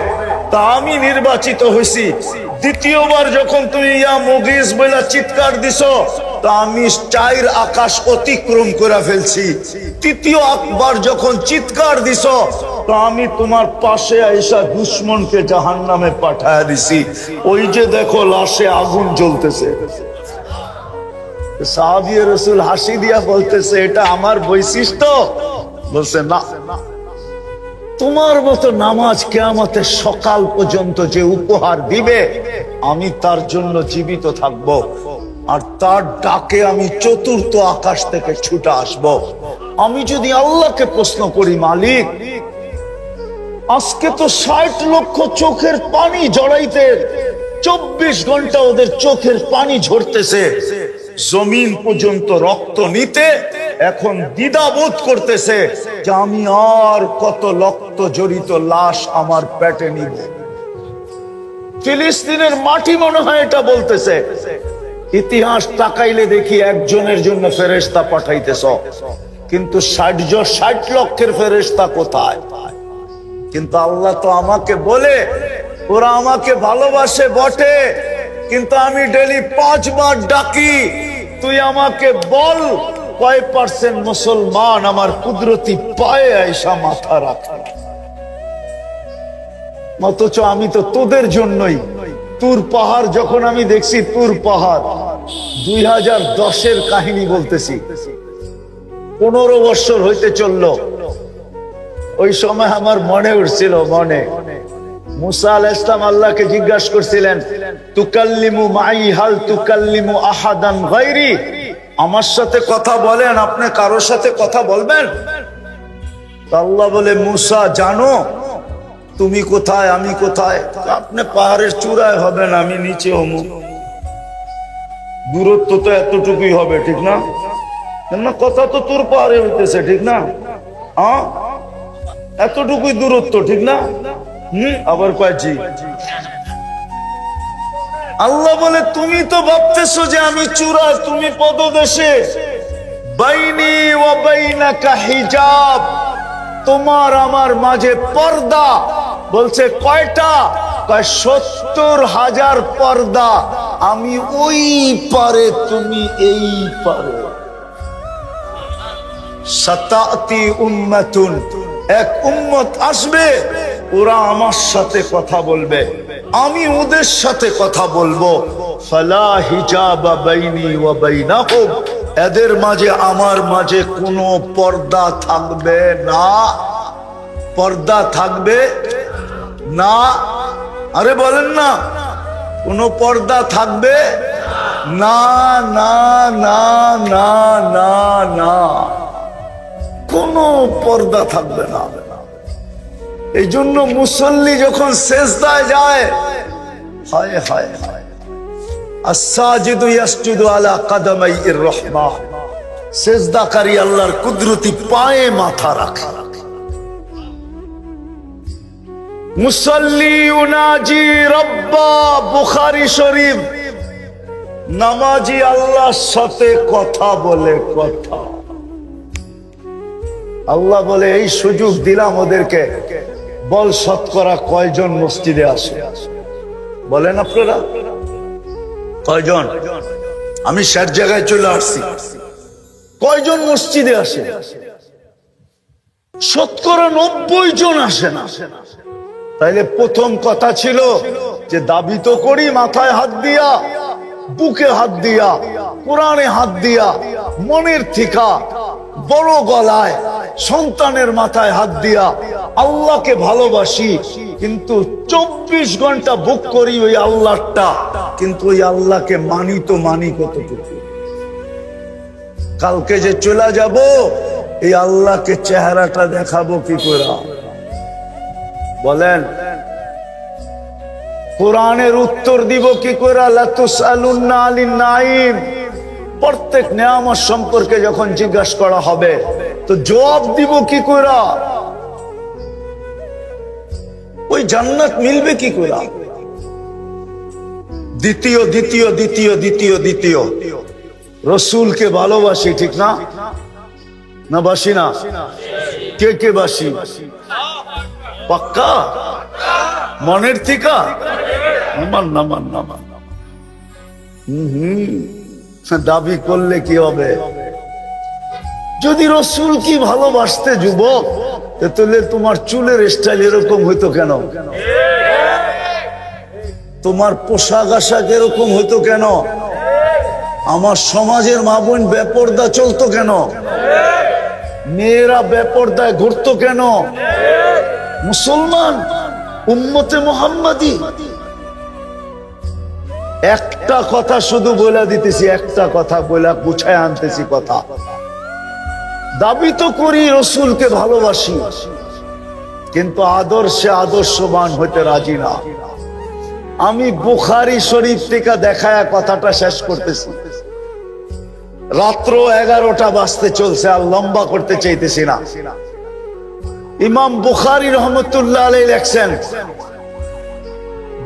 তা আমি নির্বাচিত হয়েছি। দ্বিতীয়বার যখন তুমি ইয়া মুগিস বলে চিৎকার দিছো, তা আমি 4 আকাশ অতিক্রম করে ফেলছি। তৃতীয় একবার যখন চিৎকার দিছো, তো আমি তোমার পাশে আইসা দুশমনকে জাহান্নামে পাঠায় দিছি। ওই যে দেখো লাশে আগুন জ্বলতেছে। সাহাবী রাসূল হাসি দিয়া বলতেছে, এটা আমার বৈশিষ্ট্য? বলছে, না, তোমার মতো নামাজ কিয়ামতের সকাল পর্যন্ত যে উপহার দিবে, আমি তার জন্য জীবিত থাকব, আর তার ডাকে আমি 4th আকাশ থেকে ছুটে আসব। আমি যদি আল্লাহকে প্রশ্ন করি, মালিক আজকে তো 60 লক্ষ চোখের পানি জড়াইতে 24 ঘন্টা ওদের চোখের পানি ঝরতেছে, জমিন পর্যন্ত রক্ত নিতে এখন দ্বিধাবোধ করতেছে যে আমি আর কত রক্ত জড়িত লাশ আমার পেটে নিব। ফিলিস্তিনের মাটি মনে হয় এটা বলতেছে। ইতিহাস তাকাইলে দেখি একজনের জন্য ফেরেশতা পাঠাইতেছ, কিন্তু 60 লক্ষের ফেরেশতা কোথায়? কিন্তু আল্লাহ তো আমাকে বলে, ওরা আমাকে ভালোবাসে বটে, কিন্তু আমি ডেলি 5 বার ডাকি, তুই আমাকে বল কয় % মুসলমান আমার কুদরতি পায়ে আইসা মাথা রাখে। অথচ আমি তো তোদের জন্যই। তুর পাহাড় যখন আমি দেখছি, তুর পাহাড় 2010-এর কাহিনী বলতেছি, 15 বছর হইতে চললো। ওই সময় আমার মনে উঠছিল, মনে মুসা আলাইহিস সালাম আল্লাহকে জিজ্ঞাসা করছিলেন, তুকাল্লিমু মাই হাল তুকাল্লিমু আহাদান গায়রি? আমার সাথে কথা বলেন, আপনি কারোর সাথে কথা বলবেন? আল্লাহ বলে, মুসা জানো তুমি কোথায়, আমি কোথায়? আপনি পাহাড়ের চূড়ায় হবেন, আমি নিচে হমু। দূরত্ব তো এতটুকুই হবে, ঠিক না? না, কথা তো তোর পাহাড়ে হইতেছে, ঠিক না? এতটুকুই দূরত্ব, ঠিক না? আবার কয়েছি। আল্লাহ বলে, তুমি তো ভাবতেছো যে আমি চূড়া, তুমি পদদেশে। বাইনি ওয়া বাইনাকা হিজাব, তোমার আমার মাঝে পর্দা। বলছে, কয়টা? কয় 70,000 পর্দা। আমি ওই পারে, তুমি এই পারে। সাতাতি উম্মাতুন, এক উম্মত আসবে, ওরা আমার সাথে কথা বলবে, আমি ওদের সাথে কথা বলবো। ফালা হিজাবা বাইনি ওয়া বাইনাহুম, এদের মাঝে আমার মাঝে কোনো পর্দা থাকবে না। পর্দা থাকবে না? আরে বলেন না, কোনো পর্দা থাকবে? না না না না না না, কোনো পর্দা থাকবে না। এই জন্য মুসল্লি যখন সেজদায় যায়, হায় হায় হায়, আস-সাজিদু ইয়াসজুদু আলা কাদামাইর রহমান, সেজদাকারী আল্লাহর কুদরতি পায়ে মাথা রাখে। মুসল্লি উনাজি রব্বা, বুখারী শরীফ, নামাজি আল্লাহর সাথে কথা বলে। কথা আল্লাহ বলে এই সুযোগ দিলাম ওদেরকে, বল শতকরা কয়জন মসজিদে আসে? বলেন আপনারা কয়জন? আমি ৬০ জায়গায় চলে আসছি, কয়জন মসজিদে আসে? শতকরা ৯০ জন আসে না। তাইলে প্রথম কথা ছিল যে দাবি তো করি মাথায় হাত দিয়া, বুকে হাত দিয়া, কোরআনে হাত দিয়া, মনের থিকা, বড় গলায়, সন্তানের মাথায় হাত দিয়া আল্লাহকে ভালোবাসি, কিন্তু ২৪ ঘন্টা বুক করি ওই আল্লাহটা, কিন্তু ওই আল্লাহকে মানি তো মানি কতটুকু? কালকে যে চলে যাব, এই আল্লাহকে চেহারাটা দেখাবো কি করে? বলেন, কোরআনের উত্তর দিব কি করে? লা তুসআলুন্না আনিন নাঈম, প্রত্যেক নিয়ামত সম্পর্কে যখন জিজ্ঞাসা করা হবে তো জবাব দিব কি করে? ওই জান্নাত মিলবে কি করে? দ্বিতীয় দ্বিতীয় দ্বিতীয় দ্বিতীয় দ্বিতীয় রসুলকে ভালোবাসি, ঠিক না? না বাসি না? কে কে বাসি? পাক্কা মনের থিকা? নামান নামান নামান। দাবি করলে কি হবে? যদি রসুল কি ভালোবাসতে যুবক, তাহলে তোমার চুলের স্টাইল এরকম হইতো কেন? তোমার পোশাক আশাক এরকম হইতো কেন? আমার সমাজের মা বোন বেপরদা চলতো কেন? মেয়েরা বেপরদায় ঘুরতো কেন? মুসলমান উম্মতে মুহাম্মাদি। একটা কথা শুধু বলে দিতেছি, একটা কথা বলে গুছায় আনতেছি কথা। দাবি তো করি রসুলকে ভালোবাসি, কিন্তু আদর্শে আদর্শবান হইতে রাজি না। আমি বুখারী শরীফ থেকে দেখায় কথাটা শেষ করতেছি। রাত্র 11টা বাজতে চলছে, আর লম্বা করতে চাইতেছি না। ইমাম বুখারী রহমতুল্লাহ আলাইহি লেখছেন,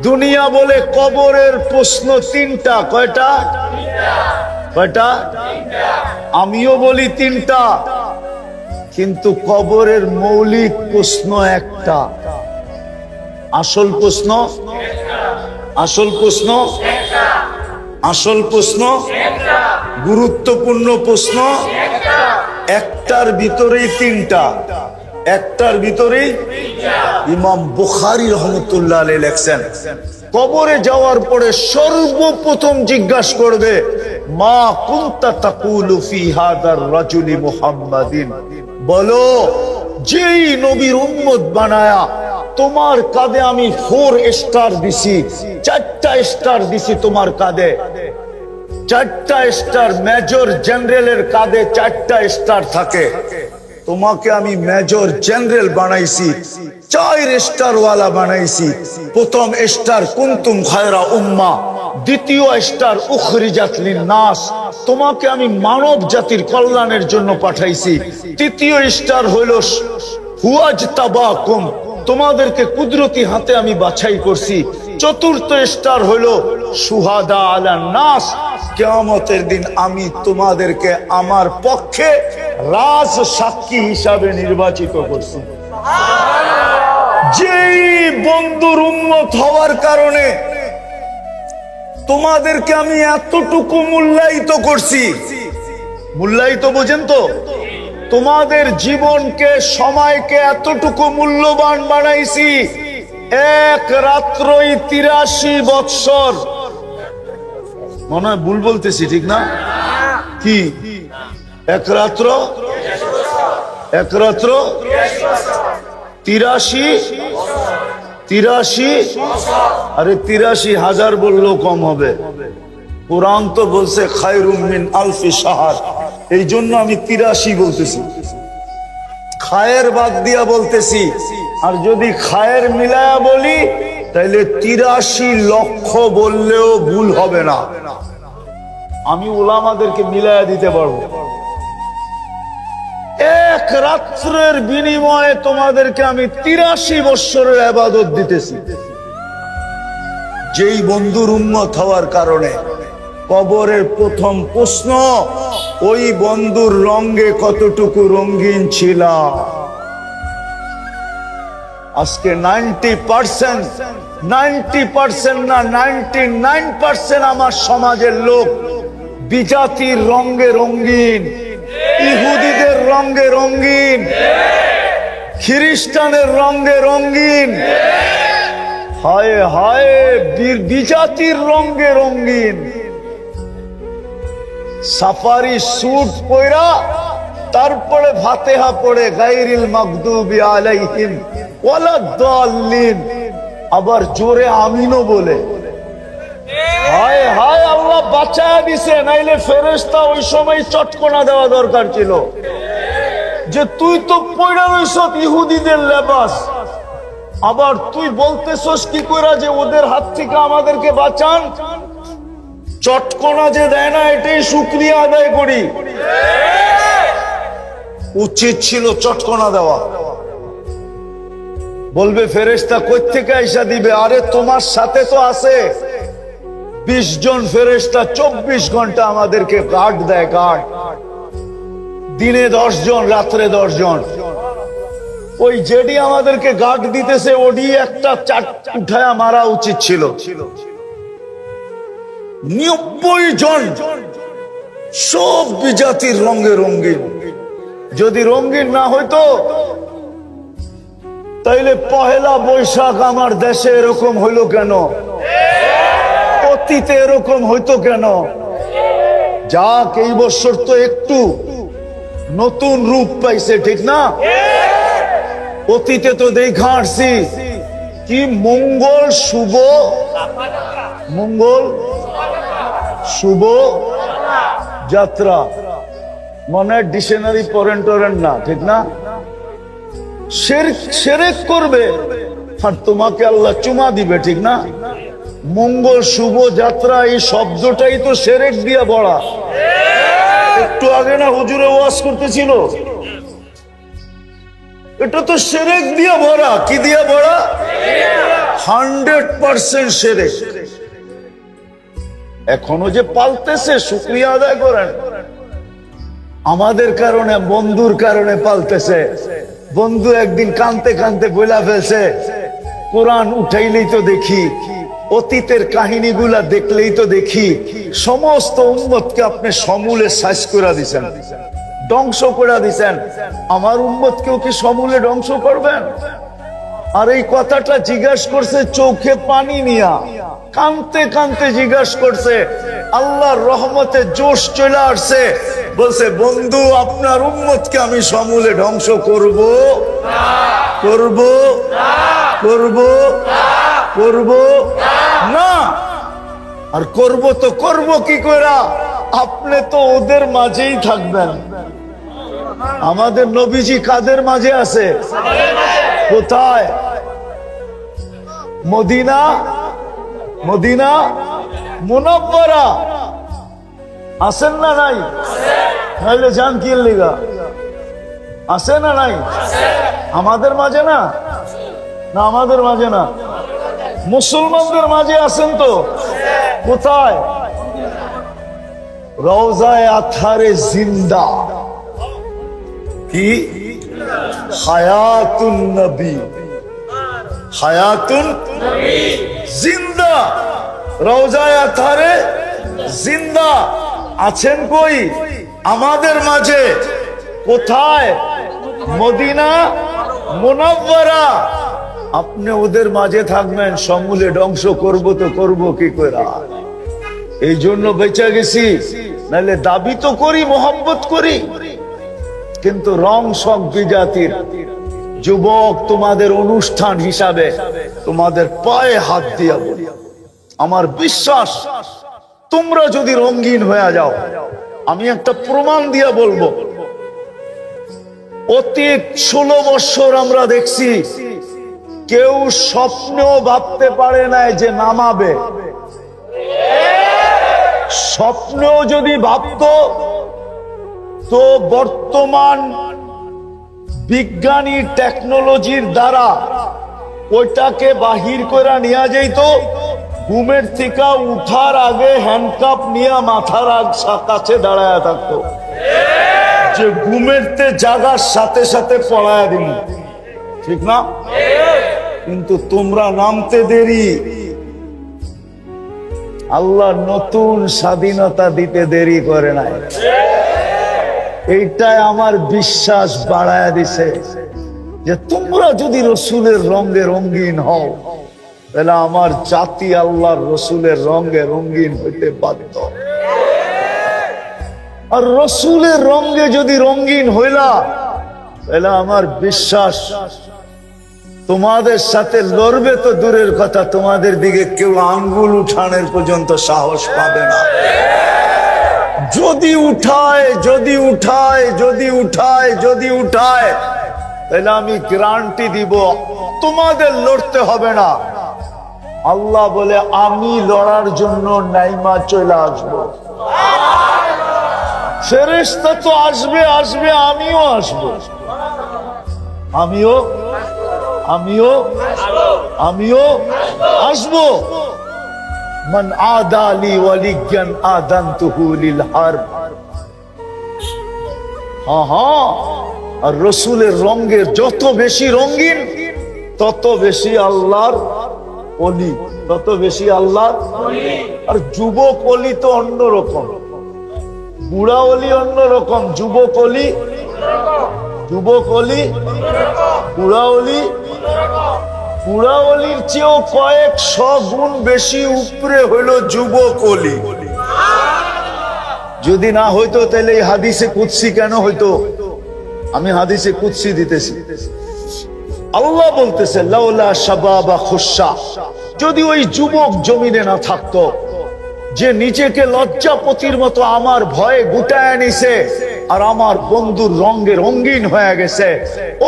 দুনিয়া বলে কবরের প্রশ্ন ৩টা। কয়টা? কয়টা? আমিও বলি ৩টা, কিন্তু কবরের মৌলিক প্রশ্ন একটা। আসল প্রশ্ন, আসল প্রশ্ন, আসল প্রশ্ন, গুরুত্বপূর্ণ প্রশ্ন একটার ভিতরেই ৩টা, একটার ভিতরেই। ইমাম বুখারী রহমতুল্লাহ আলাইহি লেখছেন, কবরে যাওয়ার পরে সর্বপ্রথম জিজ্ঞাসা করবে, মা কুনতা তাকুলু ফি হাদার রাজুলি মুহাম্মাদিন, বলো যেই নবীর উম্মত বানায়া তোমার কাঁধে আমি 4 স্টার দিছি, 4টা স্টার দিছি তোমার কাঁধে, 4টা স্টার। মেজর জেনারেলের কাঁধে 4টা স্টার থাকে, তোমাকে আমি মেজর জেনারেল বানাইছি, 4 স্টার ওয়ালা বানাইছি। প্রথম স্টার কুনতুম খায়রা উম্মা, দ্বিতীয় স্টার উখরিজাত লিন-নাস, তোমাকে আমি মানব জাতির কল্যাণের জন্য পাঠাইছি। তৃতীয় স্টার হলো হুয়াজতাবাকুম, তোমাদেরকে কুদরতি হাতে আমি বাছাই করছি। চতুর্থ স্টার হলো শুহাদা আলান নাস, কিয়ামতের দিন আমি তোমাদেরকে আমার পক্ষে রাজ সাক্ষী হিসাবে নির্বাচিত করছি। যেই বন্ধুর উম্মত হওয়ার কারণে তোমাদেরকে আমি এতটুকু মূল্যায়িত করছি, মূল্যায়িত বোঝেন তো? তোমাদের জীবনকে, সময়কে এতটুকু মূল্যবান বানাইছি, এক রাত্রই ৮৩ বৎসর। মনে হয় ভুল বলতেছি, ঠিক না? কি এক রাত্র? এক রাত্র ৮৩? আরে ৮৩,০০০ বললেও কম হবে। কোরআন তো বলছে খায়রুম মিন আলফি শাহর, এই জন্য আমি 83 বলতেছি, খায়ের বাদ দিয়া বলতেছি। আর যদি খায়ের মিলায়া বলি তাহলে 83 লক্ষ বললেও ভুল হবে না। আমি উলামাদেরকে মিলায়া দিতে পারবো। এক রাত্রের বিনিময়ে তোমাদেরকে আমি 83 বৎসরের ইবাদত দিতেছি। যেই বন্ধুর উম্মত হওয়ার কারণে কবরের প্রথম প্রশ্ন, ওই বন্ধুর রঙে কতটুকু রঙিন ছিল। আজকে 90% না 99% আমার সমাজের লোক বিজাতির রঙে রঙিন, ইহুদিদের রঙে রঙিন, খ্রিস্টানের রঙে রঙিন, হায় হায় বিজাতির রঙে রঙিন। সাফারি স্যুট পরা, তারপরে ফাতিহা পড়ে গায়রিল মাগদুবি আলাইহিম ওয়ালাদ-দাল্লিন, আবার জোরে আমিনও বলে। হায় হায়, আল্লাহ বাঁচায়া দিছে, নাইলে ফেরেশতা ওই সময় চটকনা দেওয়া দরকার ছিল যে তুই তো পয়রা রইছ ইহুদিদের লেবাস, আবার তুই বলতেছস কি কইরা যে ওদের হাত থেকে আমাদেরকে বাঁচান। চটকনা যে দেয় না, এটাই শুকরিয়া আদায় করি। উচিত ছিল চটকনা দেওয়া। বলবে ফেরেশতা কই থেকে আইসা দিবে? আরে তোমার সাথে তো আছে 20 জন ফেরেশতা, 24 ঘন্টা আমাদেরকে গার্ড দেয়, গার্ড। দিনে 10 জন, রাত্রে 10 জন। ওই যেডি আমাদেরকে গার্ড দিতেছে ওডি একটা চাট উঠায়া মারা উচিত ছিল। 90 জন সব বিজাতির রঙে রঙিন। যদি রঙিন না হইতো তাইলে পহেলা বৈশাখ আমার দেশে এরকম হইল কেন? অতীতে এরকম হইতো কেন? যাক, এই বছর তো একটু নতুন রূপ পাইছে, ঠিক না? অতীতে তো দেখা আসছি কি মঙ্গল শুভ, মঙ্গল শুভ যাত্রা, মনে ডিকশনারি পড়েন টরেন না, ঠিক না? শিরক করবে আর তোমাকে আল্লাহ চুমা দিবে, ঠিক না? মঙ্গল শুভ যাত্রা, এই শব্দটাই তো শিরক দিয়া ভরা। একটু আগে না হুজুরে ওয়াজ করতেছিল, এটা তো শিরক দিয়া ভরা। কি দিয়া ভরা? 100% শিরক। এখনো যে পালতেছে, শুকরিয়া আদায় করেন। আমাদের কারণে, বন্ধুর কারণে পালতেছে। বন্ধু একদিন কানতে কানতে বইলা ফেলছে, কোরআন উঠাইলেই তো দেখি, অতীতের কাহিনীগুলা দেখলেই তো দেখি সমস্ত উম্মতকে আপনি সমূলে শেষ করে দিছেন, ধ্বংস করে দিছেন। আমার উম্মতকেও কি সমূলে ধ্বংস করবেন? আর এই কথাটা জিজ্ঞাসা করছে চোখে পানি নিয়া, কানতে কানতে জিজ্ঞাসা করছে। আল্লাহর রহমতে জোশ চলে আসছে, বলছে বন্ধু আপনার উম্মতকে আমি সমূলে ধ্বংস করব, করব, করব, করব না। আর করব তো করব কি কইরা? আপনি তো ওদের মাঝেই থাকবেন। আমাদের নবীজি কাদের মাঝে আছে? কোথায়? মদিনা, মদিনা মুনাব্বারা আছেন না নাই? নাইলে জান কি লিগা আছে না নাই? আমাদের মাঝে না? না আমাদের মাঝে না, মুসলমানদের মাঝে আছেন তো। কোথায়? রওজায়ে আতহারে জিন্দা। কি? হায়াতুন নবী, হায়াতুন জিন্দা। রওজায়ে আতহারে জিন্দা আছেন কই? আমাদের মাঝে। কোথায়? মদিনা মুনাওয়ারা। আপনি ওদের মাঝে থাকবেন, সমূলে ধ্বংস করব তো করব কি করে? এই জন্য বেঁচে গেছি। নাহলে দাবি তো করি, মোহাব্বত করি, কিন্তু রং শখ বিজাতির। যুবক, তোমাদের অনুষ্ঠান হিসাবে তোমাদের পায়ে হাত দিয়া বলি, আমার বিশ্বাস তোমরা যদি রঙিন হয়ে যাও, আমি একটা প্রমাণ দিয়ে বলবো, অতীত 16 বছর আমরা দেখছি কেউ স্বপ্নেও ভাবতে পারে নাই যে নামাবে। স্বপ্নেও যদি ভাবতো তো বর্তমান বিজ্ঞানী টেকনোলজির দ্বারা ওইটাকে বাহির করে নিয়ে যাইত। ঘুমের থেকে উঠার আগে হ্যান্ডকাপ নিয়ে মাথার কাছে দাঁড়ায় থাকতো যে ঘুমেরতে জাগার সাথে সাথে পড়ায় দিন, ঠিক না? কিন্তু তোমরা নামতে দেরি, আল্লাহ নতুন স্বাধীনতা দিতে দেরি করে নাই। এইটাই আমার বিশ্বাস বাড়ায় দিছে যে তোমরা যদি রসুলের রঙে রঙিন হও, তাহলে আমার জাতি আল্লাহর রসুলের রঙে রঙিন হইতে বাধ্য। আর রসুলের রঙে যদি রঙিন হইলা, তাহলে আমার বিশ্বাস তোমাদের সাথে লড়বে তো দূরের কথা, তোমাদের দিকে কেউ আঙ্গুল উঠানোর পর্যন্ত সাহস পাবে না। যদি উঠায় যদি উঠায় যদি উঠায় যদি উঠায়, তাহলে আমি গ্যারান্টি দিব তোমাদের লড়তে হবে না। আল্লাহ বলে আমি লড়ার জন্য নাইমা চলে আসবো। ফেরেশতা তো আসবে আসবে, আমিও আসবো, আমিও আমিও আমিও আসবো। মান আদালি ওয়ালিয়ান আদানতুহু লিল হারব। হ্যাঁ, আর রসুলের রঙে যত বেশি রঙিন তত বেশি আল্লাহর ওলি, তত বেশি আল্লাহর। আর যুবক ওলি তো অন্যরকম, বুড়া ওলি অন্যরকম, যুবক ওলি, যুবক ওলি, বুড়া ওলি। বুড়া ওলির চেয়েও কয়েকশো গুণ বেশি উপরে হইল যুবক ওলি। যদি না হইতো তাহলে এই হাদিসে কুদসি কেন হইতো? আমি হাদিসে কুদসি দিতেছি। আল্লাহ বলতেছে লাউলা শাবাবা খুশা, যদি ওই যুবক জমিনে না থাকতো যে নিজেকে লজ্জাপতির মতো আমার ভয়ে গুটায় নিছে আর আমার বন্ধুর রঙে রঙিন হয়ে গেছে,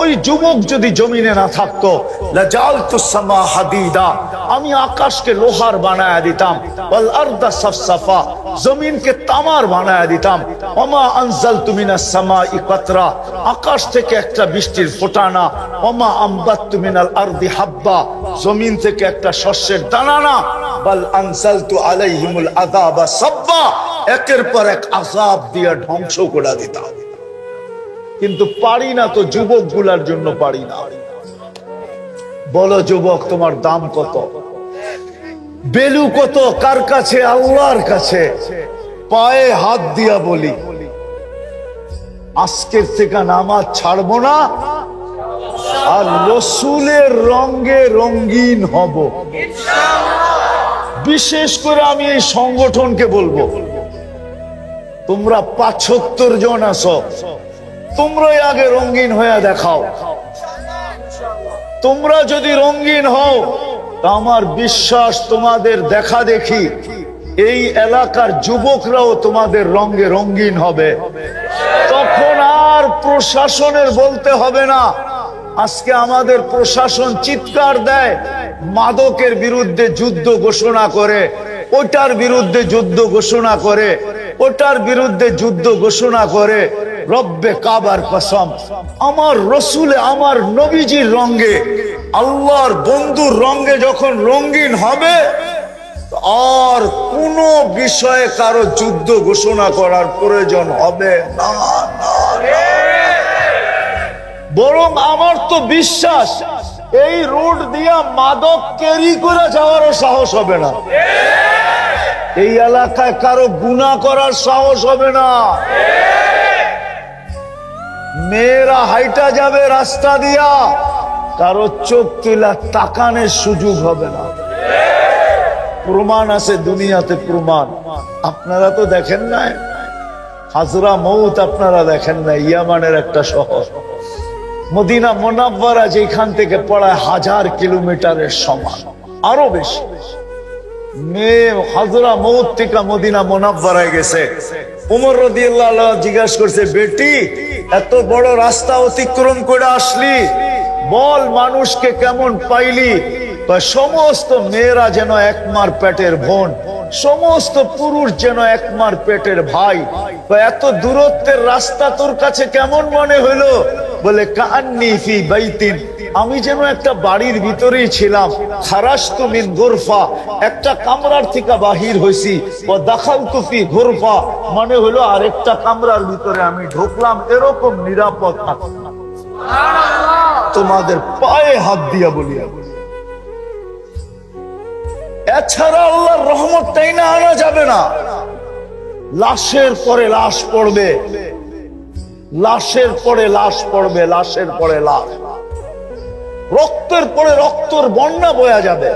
ওই যুবক যদি জমিনে না থাকতো, লাজালতুস সামা হাদিদা, আমি আকাশকে লোহার বানায়া দিতাম, ওয়াল আরদা সাফসাফা, জমিনকে তামার বানায়া দিতাম, ওমা আনজালতু মিনাস সামাই কাতরা, আকাশ থেকে একটা বৃষ্টির ফোঁটা না, ওমা আমবাততু মিনাল আরদি হাব্বা, জমিন থেকে একটা শস্যের দানা না, বাল আনজালতু আলাইহিমুল আযাবা সাব্বা, একের পর এক আযাব দিয়ে ধ্বংস করে দিতাম। কিন্তু পারি না তো, যুবক গুলার জন্য পারি না। বলো যুবক, তোমার দাম কত? বেলু কত? কার কাছে? আল্লাহর কাছে। পায়ে হাত দিয়া বলি, আজকের থেকে নামাজ ছাড়বো না, আর রসুলের রঙে রঙিন হব। বিশেষ করে আমি এই সংগঠনকে বলবো, তোমরা ৭৫ জন আছো, তোমরাই আগে রঙিন হয়ে দেখাও। তোমরা যদি রঙিন হও, তা আমার বিশ্বাস তোমাদের দেখা দেখি এই এলাকার যুবকরাও তোমাদের রঙে রঙিন হবে। তখন আর প্রশাসনের বলতে হবে না। আজকে আমাদের প্রশাসন চিৎকার দেয়, মাদকের বিরুদ্ধে যুদ্ধ ঘোষণা করে, ওটার বিরুদ্ধে যুদ্ধ ঘোষণা করে, ওটার বিরুদ্ধে যুদ্ধ ঘোষণা করে। রব্বে কাবার কসম, আমার রসুলে, আমার নবীজির রঙে, আল্লাহর বন্ধুর রঙে যখন রঙিন হবে, আর কোন বিষয়ে কারো যুদ্ধ ঘোষণা করার প্রয়োজন হবে না। বরং আমার তো বিশ্বাস এই রোড দিয়া মাদক ক্যারি করে যাওয়ারও সাহস হবে না। এই এলাকায় কারো গুনাহ করার সাহস হবে না। মেয়েরা হাইটা যাবে রাস্তা দিয়া, কারো চোখ তুলা তাকানের সুযোগ হবে না। প্রমাণ আছে দুনিয়াতে, প্রমাণ। আপনারা তো দেখেন না হাজরা মউত, আপনারা দেখেন না ইয়ামানের একটা শহর। মদিনা মুনাওয়ারা যেখান থেকে পড়ায় 1000 কিলোমিটারের সমান, আরো বেশি। মেয়ে হাজরা মউত থেকে মদিনা মুনাওয়ারায় গেছে। ওমর রাদিয়াল্লাহু আনহু জিজ্ঞাসা করছে, বেটি এত বড় রাস্তা অতিক্রম করে আসলি, বল মানুষকে কেমন পাইলি? সমস্ত মেয়েরা যেন একমার পেটের বোন, সমস্ত পুরুষ যেন একমার পেটের ভাই। এত দূরত্বের রাস্তা তোর কাছে কেমন মনে হইলো? বলে কান্নি ফি বাইতিন, আমি যেন একটা বাড়ির ভিতরেই ছিলাম। খারাজতু মিন গুরফা, একটা কামরার থেকে বাহির হইছি। ওয়া দাখালতু ফি গুরফা, মানে হলো আরেকটা কামরার ভিতরে আমি ঢুকলাম, এরকম নিরাপদ থাকলাম। তোমাদের পায়ে হাত দিয়া বলিয়া, এছাড়া আল্লাহর রহমতটাই না আনা যাবে না। লাশের পরে লাশ পড়বে, লাশের পরে লাশ পড়বে, লাশের পরে লাশ, রক্তের পরে রক্তর বন্যা বয়া যাবে,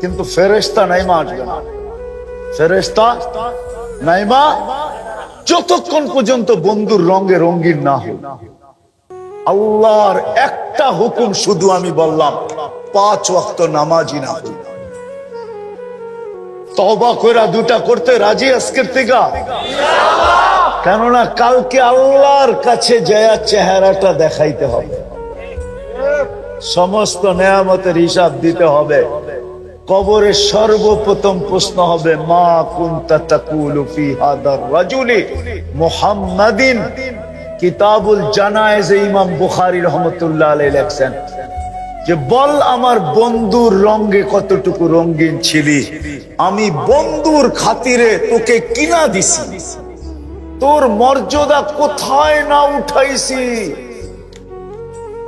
কিন্তু ফেরেশতা নাইমা আসবে না। ফেরেশতা নাইমা যতক্ষণ পর্যন্ত বন্ধুর রঙে রঙিন না হয়। আল্লাহর একটা হুকুম শুধু আমি বললাম, 5 ওয়াক্ত নামাজি না হই। তওবা কইরা দুটা করতে রাজি আজকের থেকে? কেননা কালকে আল্লাহর কাছে যায় চেহারাটা দেখাইতে হবে, সমস্ত নেয়ামতের হিসাব দিতে হবে। কবরে সর্বপ্রথম প্রশ্ন হবে, মা কুনতা তাকুলু ফি হাদার রাজুলি মুহাম্মাদিন। কিতাবুল জানায়েজে ইমাম বুখারী রাহমাতুল্লাহ আলাইহি লেখেন যে, বল আমার বন্ধুর রঙে কতটুকু রঙিন ছিলি, আমি বন্ধুর খাতিরে তোকে কিনা দিছি, তোর মর্যাদা কোথায় না উঠাইছি,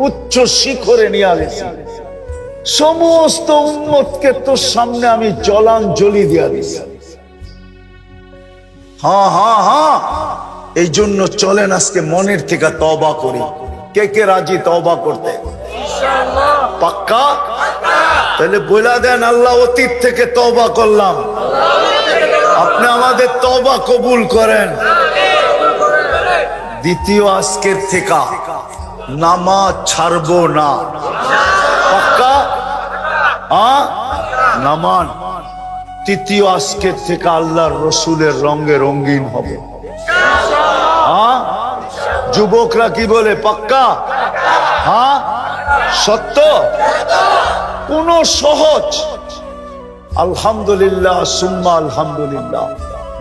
উচ্চ শিখরে নিয়ে গেছি। সমস্ত উম্মতকে তোর সামনে আমি জলাঞ্জলি দিয়া দিছি। হ্যাঁ হ্যাঁ হ্যাঁ, এই জন্য চলেন আজকে মনের থেকে তওবা করি। কে কে রাজি তওবা করতে? পাক্কা? তাহলে বলে দেন, আল্লাহ অতীত থেকে তওবা করলাম, আপনি আমাদের তওবা কবুল করেন। দ্বিতীয়, আজকের থেকে নামাজ ছাড়বো না। পাক্কা? নামান। তৃতীয়, আজকের থেকে আল্লাহর রসুলের রঙে রঙিন হবে। যুবকরা কি বলে? পাক্কা? হ্যাঁ, সত্য? কোন সহজ? আলহামদুলিল্লাহ সুম্মা আলহামদুলিল্লাহ,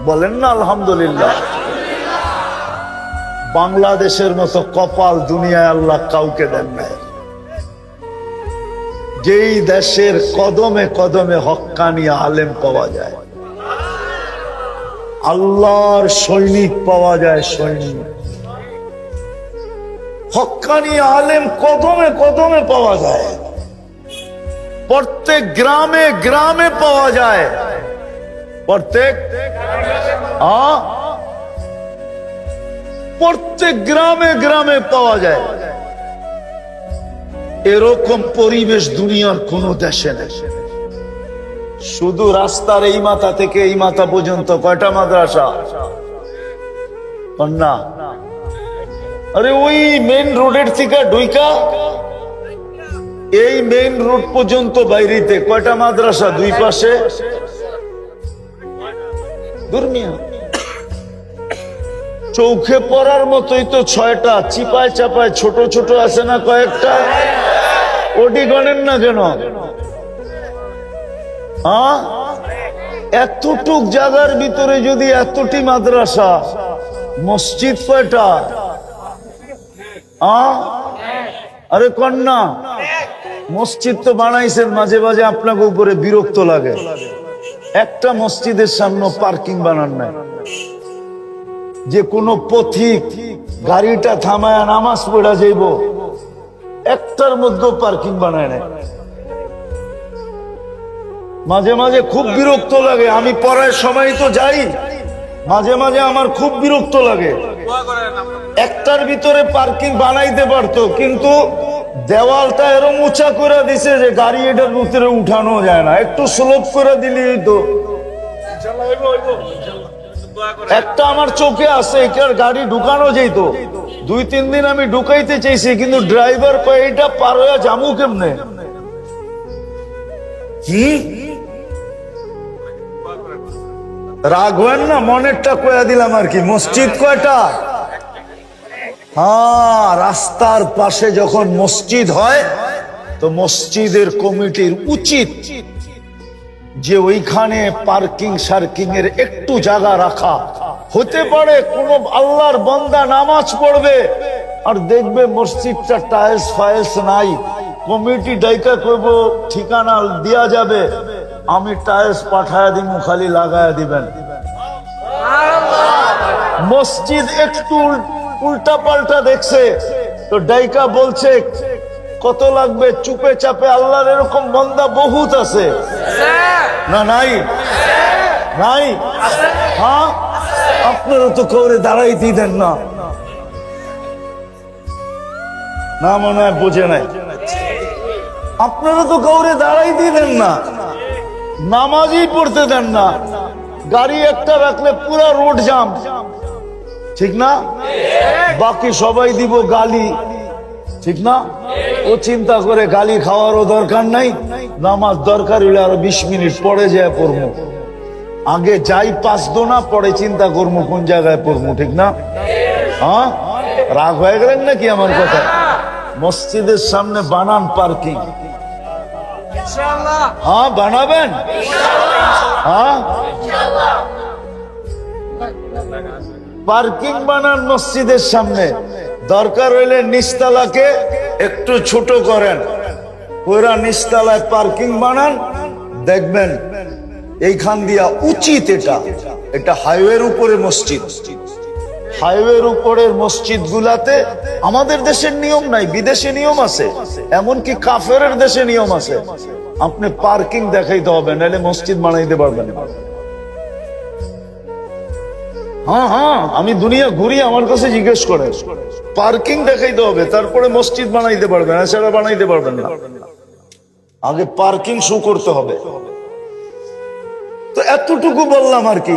বলেন না আলহামদুলিল্লাহ। বাংলাদেশের মতো কপাল দুনিয়ায় আল্লাহ কাউকে দেন নাই। যেই দেশের কদমে কদমে হক্কানি আলেম পাওয়া যায়, আল্লাহর সৈনিক পাওয়া যায়, সৈনিক হক্কানি আলেম কদমে কদমে পাওয়া যায়, প্রত্যেক গ্রামে গ্রামে পাওয়া যায়, প্রত্যেক গ্রামে গ্রামে পাওয়া যায়। এরকম পরিবেশ দুনিয়ার কোন দেশে নেই। শুধু রাস্তার এই মাথা থেকে এই মাথা পর্যন্ত কয়টা মাদ্রাসা? না, আরে ওই মেইন রোডের থেকে ঢুইকা এই মেইন রোড পর্যন্ত বাইরেতে কয়টা মাদ্রাসা? 2 পাশে। দুর্মিয়া চৌখে পড়ার মতোই তো 6টা, চিপায় চাপায় ছোট ছোট আছে না কয়েকটা, ওটি গণেন না কেন? এতটুক জায়গার ভিতরে যদি এতটি মাদ্রাসা, মসজিদ কয়টা? আরে কন্যা, মসজিদ তো বানাইছেন, মাঝে মাঝে আপনাকে উপরে বিরক্ত লাগে। একটা মসজিদের সামনে পার্কিং বানান নাই, যে কোনো পথিক গাড়িটা থামায় নামাজ পড়া যাইব, একটার মধ্যে পার্কিং বানায় নাই। মাঝে মাঝে খুব বিরক্ত লাগে, আমি পড়ার সময় তো যাই, মাঝে মাঝে আমার খুব বিরক্ত লাগে। একটার ভিতরে পার্কিং বানাইতে পারতো, কিন্তু দেওয়ালটা এরকম উঁচা করে দিছে যে গাড়ি এটার ভিতরে উঠানো যায় না। একটু স্লোপ করে দিলেই তো। একটা আমার চোখে আছে, এটার গাড়ি ঢুকানো যেত। 2-3 দিন আমি ঢুকাইতে চাইছি, কিন্তু ড্রাইভার কয় এটা পার হয়ে যামু কেমনে? রাগ হবেন না, মনেরটা কয়া দিলাম আর কি। মসজিদ কয়টা? হ্যাঁ, রাস্তার পাশে যখন মসজিদ হয় তো মসজিদের কমিটির উচিত যে ওইখানে পার্কিং সার্কিং এর একটু জায়গা রাখা। হতে পারে কোন আল্লাহর বান্দা নামাজ পড়বে আর দেখবে মসজিদটা টাইলস ফাইলস নাই, কমিটি ডাইকা করব ঠিকানা দেয়া যাবে, আমি টাইলস পাঠায় দিব, খালি লাগায়া দিবেন। মসজিদ একটু উল্টা পাল্টা দেখছে তো ডাইকা বলছে কত লাগবে, চুপে চাপে আল্লাহর এরকম বান্দা বহুত আছে না? নাই? নাই? হ্যাঁ, আপনারা তো কাউরে দাঁড়াই দিলেন না, না মনে হয় বোঝে নাই। আপনারা তো কাউরে দাঁড়াই দিলেন না, নামাজই পড়তে দেন না, গাড়ি একটা রাখলে পুরা রোড জাম, ঠিক না? বাকি সবাই দিব গালি, ঠিক না? ও চিন্তা করে গালি খাওয়ারও দরকার নাই, নামাজ দরকার হইলে আরো 20 মিনিট পরে যায় পড়বো, আগে যাই পাঁচ দোনা পরে চিন্তা করবো কোন জায়গায় পড়বো, ঠিক না? হ্যাঁ, রাগ হয়ে গেলেন নাকি আমার কথা? মসজিদের সামনে বানান পার্কিং। হ্যাঁ, বানাবেন? হ্যাঁ, পার্কিং বানান মসজিদের সামনে। দরকার হইলে নিচতলাকে একটু ছোট করেন, পুরা নিচতলায় পার্কিং বানান, দেখবেন এইখান দিয়া উচিত। এটা হাইওয়ের উপরে মসজিদ, হাইওয়ের উপরের মসজিদ গুলাতে আমাদের দেশের নিয়ম নাই, বিদেশে নিয়ম আছে, এমনকি কাফেরের দেশে নিয়ম আছে। আপনি পার্কিং দেখাইতে হবে, নাহলে মসজিদ বানাইতে পারবেন না। হ্যাঁ হ্যাঁ, আমি দুনিয়া ঘুরি, আমার কাছে জিজ্ঞেস করে, পার্কিং দেখাইতে হবে, তারপরে মসজিদ বানাইতে পারবেন, এছাড়া বানাইতে পারবেন না। আগে পার্কিং শো করতে হবে। তো এতটুকু বললাম আর কি,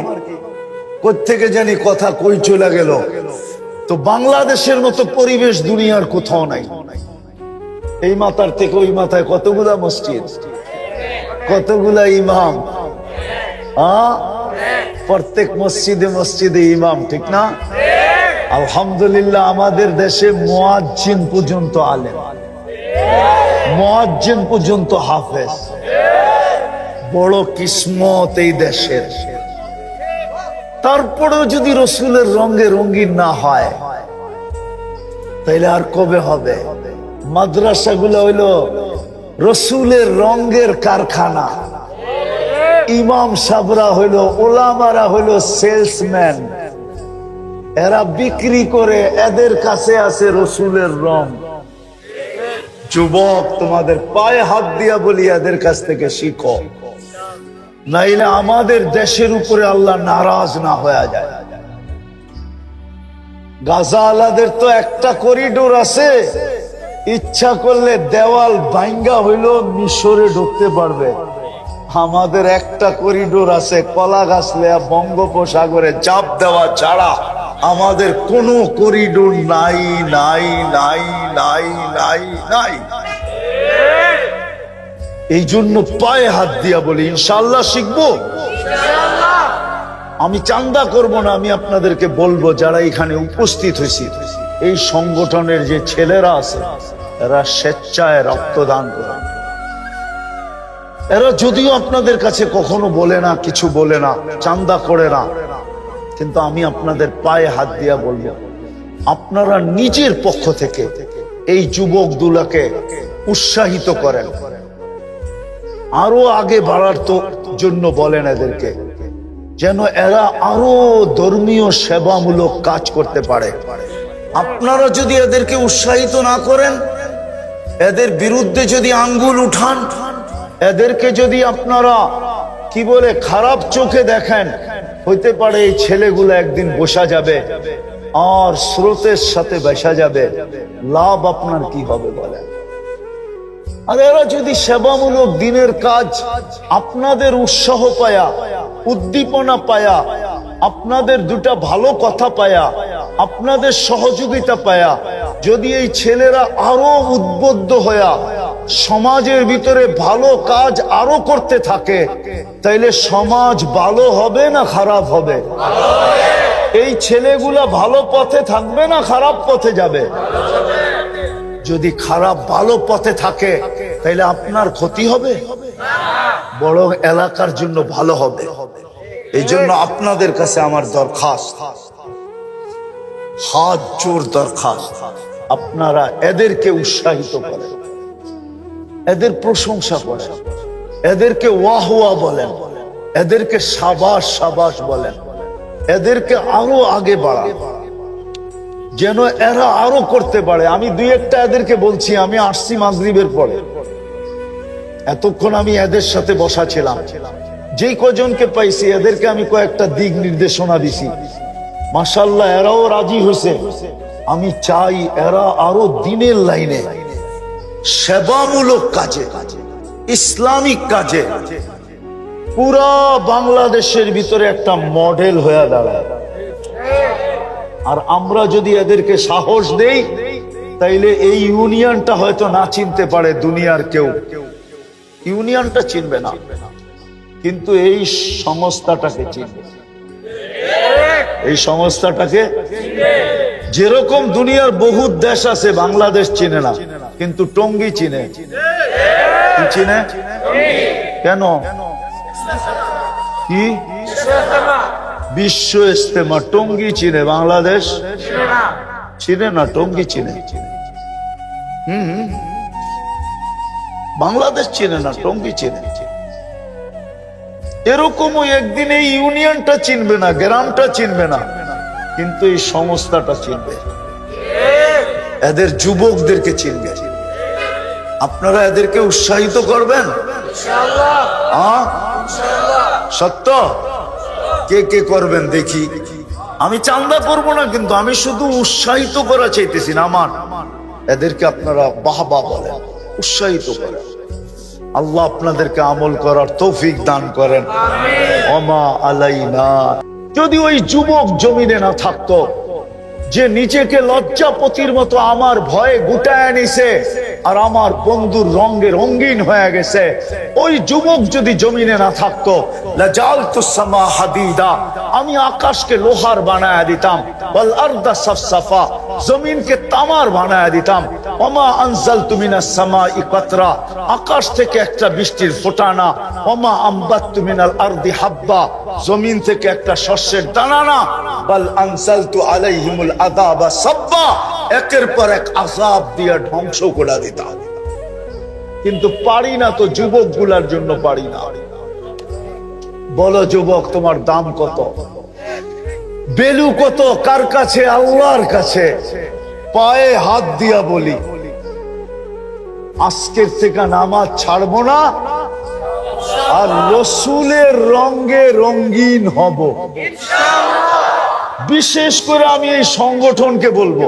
কোত্থেকে জানি কথা কই চলে গেল। তো বাংলাদেশের মতো পরিবেশ দুনিয়ার কোথাও নাই। এই মাথার থেকে ওই মাথায় কতগুলা মসজিদ, কতগুলা ইমাম, প্রত্যেক মসজিদে মসজিদে ইমাম, ঠিক না? আলহামদুলিল্লাহ, আমাদের দেশে মুয়াজ্জিন পর্যন্ত আলেম, মুয়াজ্জিন পর্যন্ত হাফেজ। বড় কিসমত এই দেশের। তারপরেও যদি রসুলের রঙে রঙিন না হয় তাইলে আর কবে হবে? মাদ্রাসাগুলো হইল রসুলের রঙের কারখানা, ইমাম সাবরা হইল, ওলামারা হইল সেলসম্যান, এরা বিক্রি করে, এদের কাছে আছে রসুলের রং। যুবক, তোমাদের পায়ে হাত দিয়া বলি, এদের কাছ থেকে শিখো, নাইলে আমাদের দেশের উপরে আল্লাহ নারাজ না হয়ে যায়। গাজা আলাদের তো একটা করিডোর আছে, ইচ্ছা করলে দেওয়াল ভাঙ্গা হইল মিশরে ঢুকতে পারবে। আমাদের একটা করিডোর আছে, কলা গাছ লেয়া বঙ্গোপসাগরে চাপ দেওয়া ছাড়া আমাদের কোনো করিডোর নাই নাই নাই নাই নাই নাই। এই জন্য পায়ে হাত দিয়া বলি, ইনশাআল্লাহ শিখবো। আমি চান্দা করব না, আমি আপনাদেরকে বলবো যারা এখানে উপস্থিত হয়েছি, এই সংগঠনের যে ছেলেরা আছে এরা স্বেচ্ছায় রক্তদান করে। এরা যদিও আপনাদের কাছে কখনো বলে না, কিছু বলে না, চান্দা করে না, কিন্তু আমি আপনাদের পায়ে হাত দিয়া বলবো, আপনারা নিজের পক্ষ থেকে এই যুবক দুলাকে উৎসাহিত করেন, আরো আগে বাড়ার জন্য বলেন এদেরকে, যেন এরা আরো ধর্মীয় সেবামূলক কাজ করতে পারে। আপনারা যদি এদেরকে উৎসাহিত না করেন, এদের বিরুদ্ধে যদি আঙ্গুল উঠান, এদেরকে যদি আপনারা কি বলে খারাপ চোখে দেখেন, হইতে পারে এই ছেলেগুলো একদিন বসা যাবে আর স্রোতের সাথে বেসা যাবে। লাভ আপনার কি হবে বলেন? আর এরা যদি সেবামূলক দিনের কাজ আপনাদের উৎসাহ পায়া, উদ্দীপনা পায়া, আপনাদের দুটা ভালো কথা পায়া, আপনাদের সহযোগিতা পায়া, যদি এই ছেলেরা আরো উদ্বুদ্ধ হয়া সমাজের ভিতরে ভালো কাজ আরো করতে থাকে, তাইলে সমাজ ভালো হবে না খারাপ হবে? এই ছেলেগুলা ভালো পথে থাকবে না খারাপ পথে যাবে? যদি খারাপ ভালো পথে থাকে তাইলে আপনার ক্ষতি হবে, বরং এলাকার জন্য ভালো হবে। এই জন্য আপনাদের কাছে আমার দরখাস্ত, হাত জোর দরখাস্ত, আপনারা এদেরকে উৎসাহিত করেন, এদের প্রশংসা করেন, এদেরকে ওয়াহ ওয়াহ বলেন, এদেরকে সাবাস সাবাস বলেন, এদেরকে আরো আগে বাড়ান, যেন এরা আরো করতে পারে। আমি দুই একটা এদেরকে বলছি, আমি আসছি মাগরিবের পরে, এতক্ষণ আমি এদের সাথে বসা ছিলাম, যেই কজনকে পাইছি এদেরকে আমি কয়েকটা দিক নির্দেশনা দিছি। মাশাআল্লাহ, এরাও রাজি হয়েছে। আমি চাই এরা আরো দিনের লাইনে, সেবামূলক কাজে, ইসলামিক কাজে পুরা বাংলাদেশের ভিতরে একটা মডেল হয়ে দাঁড়ায়। আর আমরা যদি এদেরকে সাহস দেই, তাইলে এই ইউনিয়নটা হয়তো না চিনতে পারে দুনিয়ার কেউ, ইউনিয়নটা চিনবে না, কিন্তু এই সংস্থাটাকে চিনবে। এই সংস্থাটাকে, যেরকম দুনিয়ার বহু দেশ আছে বাংলাদেশ চিনে না, কিন্তু টঙ্গী চিনে। কি চিনে? কেন? কি? বিশ্ব ইজতেমা। টঙ্গী চিনে, বাংলাদেশ চিনে না, টঙ্গী চিনে। বাংলাদেশ চিনে না, টঙ্গী চিনে। এরকমও একদিন এই ইউনিয়নটা চিনবে না, গ্রামটা চিনবে না, কিন্তু এই সংস্থাটা চিনবে, এদের যুবকদেরকে চিনবে। আপনারা এদেরকে উৎসাহিত করবেন সত্য? কে কে করবেন দেখি। আমি চান্দা করবো না, কিন্তু আমি শুধু উৎসাহিত করা চাইতেছি না। আমার এদেরকে আপনারা বাহবা বলেন, উৎসাহিত করেন। আল্লাহ আপনাদেরকে আমল করার তৌফিক দান করেন। ওমা আলাইনা। যদি ওই যুবক জমিনে না থাকতো, যে নিজেকে লজ্জাপতির মতো আমার ভয়ে গুটায় নিছে আর আমার বন্ধুর রঙে রঙিন হয়ে গেছে, ওই যুবক যদি জমিনে না থাকতো, লাজালতুস সামা হাদিদা, আমি আকাশকে লোহার বানায় দিতাম, ওয়াল আরদা সাফসাফা, জমিনকে তামার বানায় দিতাম, ওমা আনজালতু মিনাস সামাই কাতরা, আকাশ থেকে একটা বৃষ্টির ফোঁটা না, ওমা আমবাততু মিনাল আরদি হাব্বা, জমিন থেকে একটা শস্যের দানা না, বাল আনজালতু আলাইহিমুল আযাবা সাব্বা, একের পর এক আযাব দিয়ে ধ্বংস করে দিতাম। কিন্তু পারি না তো, যুবক গুলার জন্য পারি না। বলো যুবক, তোমার দাম কত? বেলু কত? কার কাছে? আল্লাহর কাছে। পায়ে হাত দিয়া বলি, আজকের থেকে নামাজ ছাড়বো না, আর রসুলের রঙে রঙিন হব। বিশেষ করে আমি এই সংগঠনকে বলবো,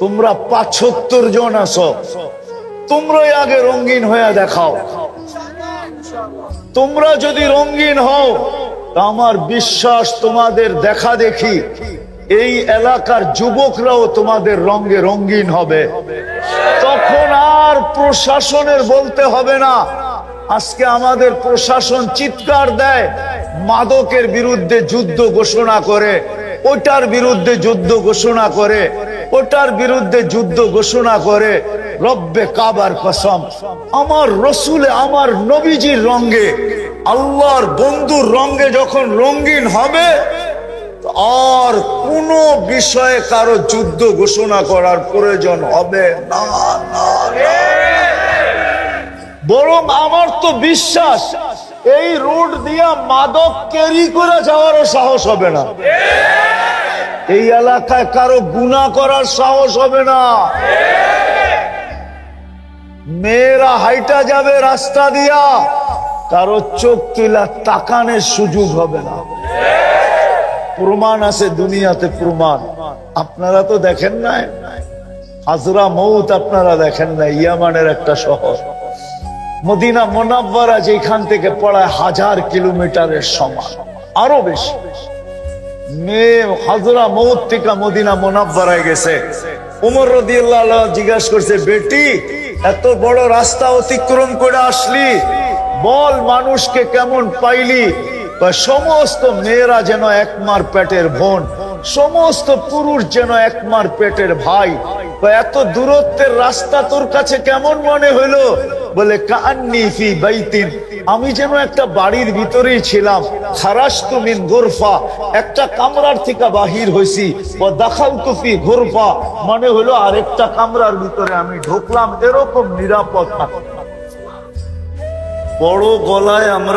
তোমরা ৭৫ জন আছো, তোমরাই আগে রঙিন হয়ে দেখাও। তোমরা যদি রঙিন হও, আমার বিশ্বাস তোমাদের দেখা দেখি এই এলাকার যুবকরাও তোমাদের রঙে রঙিন হবে। তখন আর প্রশাসনের বলতে হবে না। আজকে আমাদের প্রশাসন চিৎকার দেয়, মাদকের বিরুদ্ধে যুদ্ধ ঘোষণা করে, ওটার বিরুদ্ধে যুদ্ধ ঘোষণা করে, ওটার বিরুদ্ধে যুদ্ধ ঘোষণা করে। রব্বে কাবার কসম, আমার রসুলে, আমার নবীজির রঙে, আল্লাহর বন্ধুর রঙে যখন রঙিন হবে, আর কোন বিষয়ে কারো যুদ্ধ ঘোষণা করার প্রয়োজন হবে না। বরং আমার তো বিশ্বাস, এই রোড দিয়া মাদক ক্যারি করে যাওয়ারও সাহস হবে না। এই এলাকায় কারো গুনাহ করার সাহস হবে না। মেয়েরা হাইটা যাবে রাস্তা দিয়া, কারো চোখ তুলা তাকানের সুযোগ হবে না। প্রমাণ আছে দুনিয়াতে, প্রমাণ। আপনারা তো দেখেন নাই হাজরামউত, আপনারা দেখেন নাই, ইয়ামানের একটা শহর। মদিনা মুনাওয়ারা যেখান থেকে পড়ায় 1000 কিলোমিটারের সমান, আরো বেশি। মেয়ে হাজরামউত থেকে মদিনা মুনাওয়ারায় গেছে। ওমর রাদিয়াল্লাহু আনহু জিজ্ঞাসা করছে, বেটি এত বড় রাস্তা অতিক্রম করে আসলি, বল মানুষকে কেমন পাইলি? সমস্ত মেয়েরা যেন একমার পেটের বোন, সমস্ত পুরুষ যেন একমার পেটের ভাই। এত দূরত্বের রাস্তা তোর কাছে কেমন মনে হলো? বলে কান্নি ফি বাইতিন, আমি যেন একটা বাড়ির ভিতরেই ছিলাম। খারাজতু মিন গুরফা, একটা কামরার থেকে বাহির হইছি। ও দাখালতু ফি গুরফা, মানে হলো আরেকটা কামরার ভিতরে আমি ঢুকলাম, এরকম নিরাপত্তা। বড় গলায় আমরা